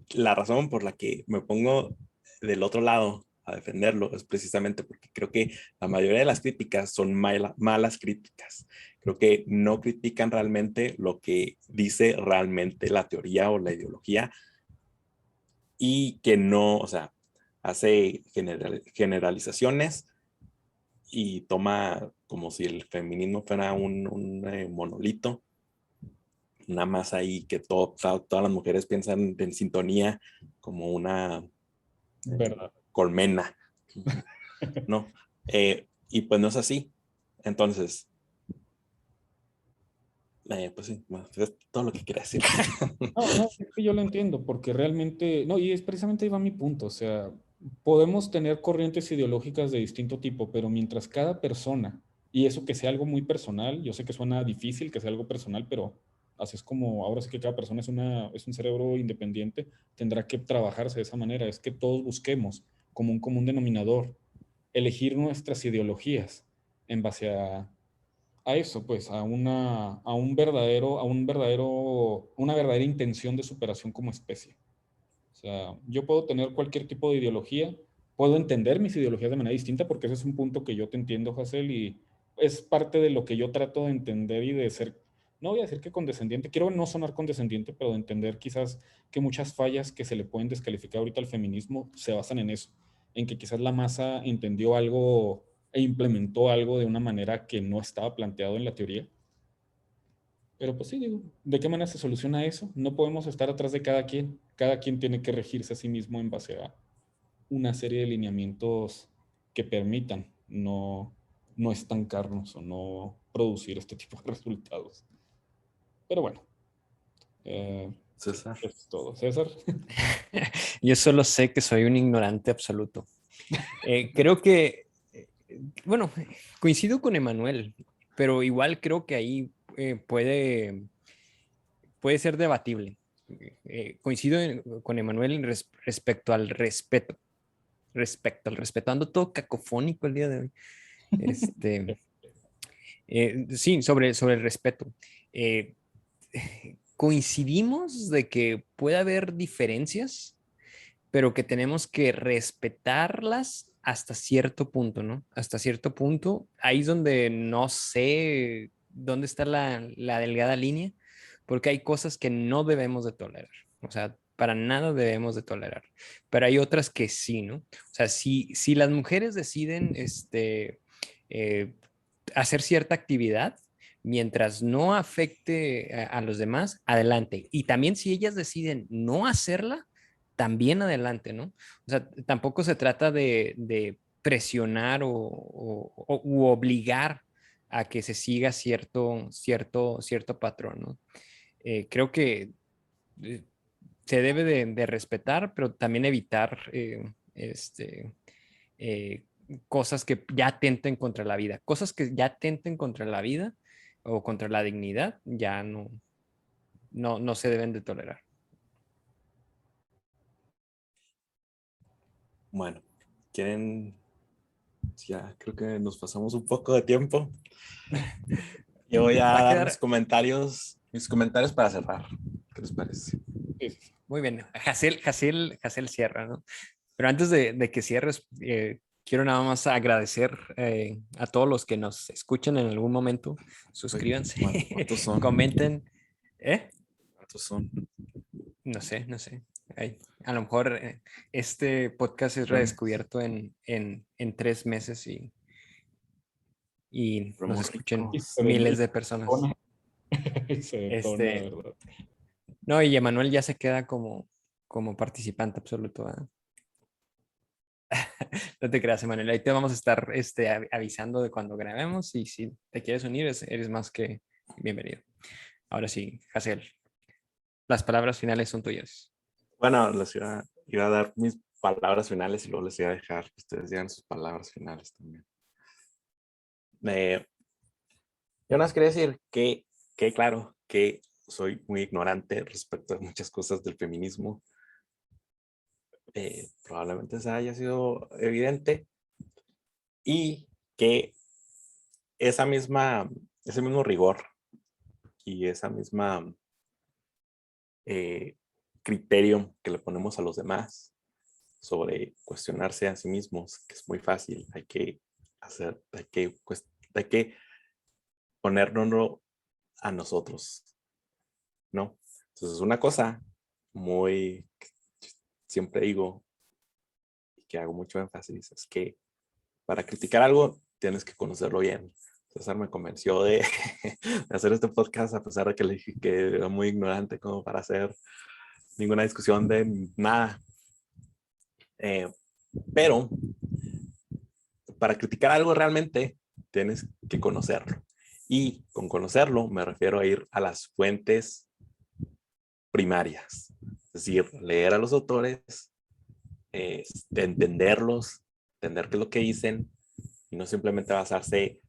la razón por la que me pongo del otro lado a defenderlo es precisamente porque creo que la mayoría de las críticas son malas críticas. Creo que no critican realmente lo que dice realmente la teoría o la ideología y que no, o sea, hace generalizaciones y toma como si el feminismo fuera un monolito, una masa ahí que todas las mujeres piensan en sintonía como una Verdad. colmena, ¿no? Y pues no es así. Entonces, pues sí, bueno, es todo lo que quería decir. No, no, es que yo lo entiendo, porque realmente, no, y es precisamente ahí va mi punto, o sea, podemos tener corrientes ideológicas de distinto tipo, pero mientras cada persona, y eso que sea algo muy personal, yo sé que suena difícil que sea algo personal, pero así es como, ahora sí que cada persona es un cerebro independiente, tendrá que trabajarse de esa manera, es que todos busquemos como un común denominador, elegir nuestras ideologías en base a eso, pues, una verdadera intención de superación como especie. O sea, yo puedo tener cualquier tipo de ideología, puedo entender mis ideologías de manera distinta, porque ese es un punto que yo te entiendo, Hazel, y es parte de lo que yo trato de entender y de ser, no voy a decir que condescendiente, quiero no sonar condescendiente, pero de entender quizás que muchas fallas que se le pueden descalificar ahorita al feminismo se basan en eso, en que quizás la masa entendió algo e implementó algo de una manera que no estaba planteado en la teoría. Pero pues sí, digo, ¿de qué manera se soluciona eso? No podemos estar atrás de cada quien tiene que regirse a sí mismo en base a una serie de lineamientos que permitan no estancarnos o no producir este tipo de resultados. Pero bueno, César. es todo. César. Yo solo sé que soy un ignorante absoluto. Creo que, bueno, coincido con Emanuel, pero igual creo que ahí puede ser debatible. Coincido con Emanuel respecto al respeto. Ando todo cacofónico el día de hoy. Sí, sobre el respeto. Eh, Coincidimos de que puede haber diferencias, pero que tenemos que respetarlas hasta cierto punto, ¿no? Hasta cierto punto. Ahí es donde no sé dónde está la delgada línea, porque hay cosas que no debemos de tolerar. O sea, para nada debemos de tolerar. Pero hay otras que sí, ¿no? O sea, si las mujeres deciden eh, hacer cierta actividad, mientras no afecte a los demás, adelante. Y también si ellas deciden no hacerla, también adelante, ¿no? O sea, tampoco se trata de presionar u obligar a que se siga cierto patrón, ¿no? Creo que eh, se debe de respetar, pero también evitar eh, cosas que ya atenten contra la vida. Cosas que ya atenten contra la vida o contra la dignidad, ya no se deben de tolerar. Bueno, quieren, ya creo que nos pasamos un poco de tiempo. Yo voy a Va a dar quedar mis comentarios para cerrar. ¿Qué les parece? muy bien. Jaciel cierra, ¿no? Pero antes de que cierres, quiero nada más agradecer a todos los que nos escuchan en algún momento. Suscríbanse, ¿Cuántos son? comenten. ¿Eh? ¿Cuántos son? No sé. A lo mejor este podcast es redescubierto en 3 meses y nos escuchen miles de personas. Se detona, ¿verdad? No, y Emanuel ya se queda como participante absoluto, ¿verdad? No te creas, Emanuel. Ahí te vamos a estar avisando de cuando grabemos y si te quieres unir, eres más que bienvenido. Ahora sí, Hazel, las palabras finales son tuyas. Bueno, iba a dar mis palabras finales y luego les iba a dejar que ustedes digan sus palabras finales también. Yo nada más quería decir que claro, que soy muy ignorante respecto a muchas cosas del feminismo. Probablemente se haya sido evidente y que ese mismo rigor y esa misma criterio que le ponemos a los demás sobre cuestionarse a sí mismos, que es muy fácil, hay que ponernos a nosotros, ¿no? Entonces, una cosa muy, siempre digo, y que hago mucho énfasis, es que para criticar algo tienes que conocerlo bien. César me convenció de hacer este podcast a pesar de que le dije que era muy ignorante como para hacer ninguna discusión de nada. Pero para criticar algo realmente tienes que conocerlo. Y con conocerlo me refiero a ir a las fuentes primarias. Es decir, leer a los autores, entenderlos, entender qué es lo que dicen y no simplemente basarse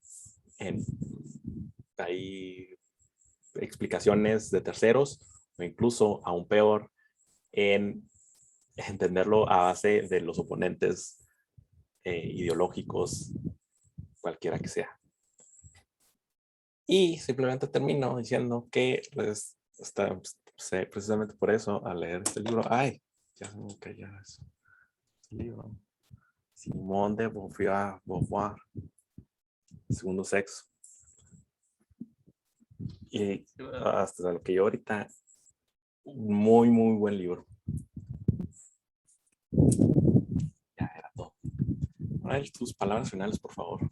en hay explicaciones de terceros o incluso aún peor en entenderlo a base de los oponentes ideológicos, cualquiera que sea. Y simplemente termino diciendo que pues, precisamente por eso, al leer este libro, ya se me cayó eso. Este libro. Simone de Beauvoir, Segundo Sexo. Y hasta lo que yo ahorita, muy, muy buen libro. Ya era todo. A ver, tus palabras finales, por favor.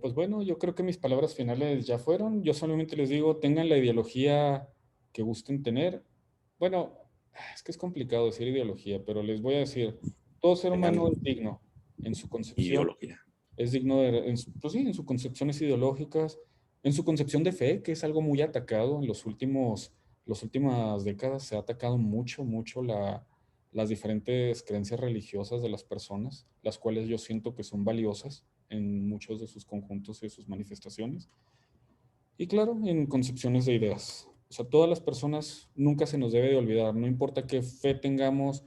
Pues bueno, yo creo que mis palabras finales ya fueron. Yo solamente les digo, tengan la ideología que gusten tener. Bueno, es que es complicado decir ideología, pero les voy a decir, todo ser humano es digno. en su concepción. Ideología. Es digno de, pues sí, en sus concepciones ideológicas, en su concepción de fe, que es algo muy atacado en las últimas décadas. Se ha atacado mucho, mucho las diferentes creencias religiosas de las personas, las cuales yo siento que son valiosas en muchos de sus conjuntos y de sus manifestaciones. Y claro, en concepciones de ideas. O sea, todas las personas nunca se nos debe de olvidar, no importa qué fe tengamos,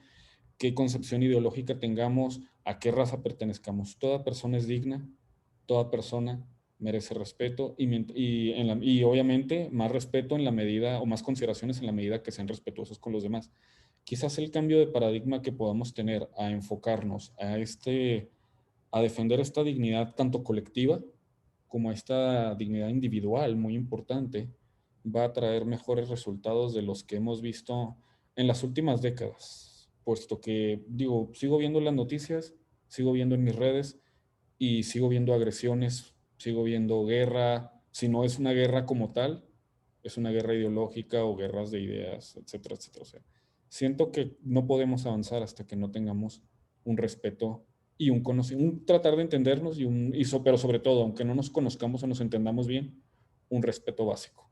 qué concepción ideológica tengamos, a qué raza pertenezcamos. Toda persona es digna, toda persona merece respeto y obviamente más respeto en la medida, o más consideraciones en la medida que sean respetuosos con los demás. Quizás el cambio de paradigma que podamos tener a enfocarnos a defender esta dignidad tanto colectiva como esta dignidad individual muy importante, va a traer mejores resultados de los que hemos visto en las últimas décadas, puesto que, digo, sigo viendo las noticias, sigo viendo en mis redes y sigo viendo agresiones, sigo viendo guerra. Si no es una guerra como tal, es una guerra ideológica o guerras de ideas, etcétera, etcétera. O sea, siento que no podemos avanzar hasta que no tengamos un respeto y un conocimiento, un tratar de entendernos pero sobre todo, aunque no nos conozcamos o nos entendamos bien, un respeto básico.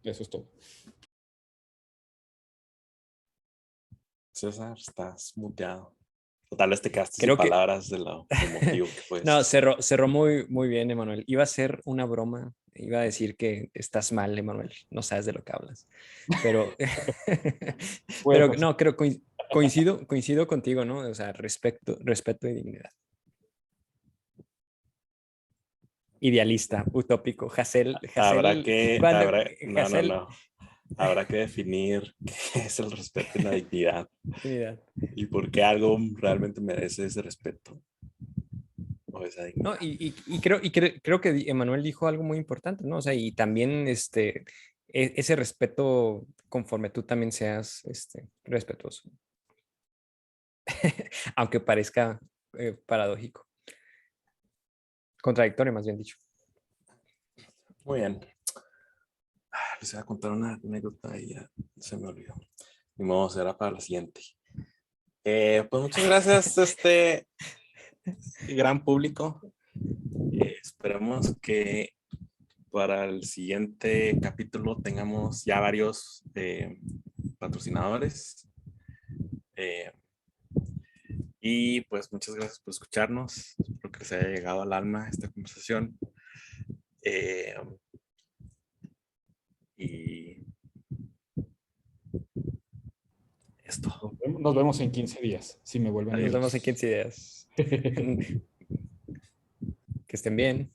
Eso es todo. César, estás muteado. Tal vez te quedaste Creo sin que- palabras de lo emotivo que fue. No, cerró muy bien, Emanuel. Iba a ser una broma, iba a decir que estás mal, Emanuel, no sabes de lo que hablas. Pero, pero no, creo coincido contigo, ¿no? O sea, respeto y dignidad. Idealista, utópico. Habrá que, cuando, no. Habrá que definir qué es el respeto y la dignidad dignidad. y por qué algo realmente merece ese respeto o esa No, dignidad. creo que Emanuel dijo algo muy importante, ¿no? O sea, y también ese respeto conforme tú también seas respetuoso, aunque parezca paradójico, contradictorio más bien dicho. Muy bien. Les voy a contar una anécdota y ya se me olvidó. Ni modo, será para la siguiente. Pues muchas gracias, gran público. Esperemos que para el siguiente capítulo tengamos ya varios patrocinadores. Y pues muchas gracias por escucharnos. Espero que les haya llegado al alma esta conversación. Y esto. Nos vemos en 15 días, si me vuelven a Nos invitar. vemos en 15 días. Que estén bien.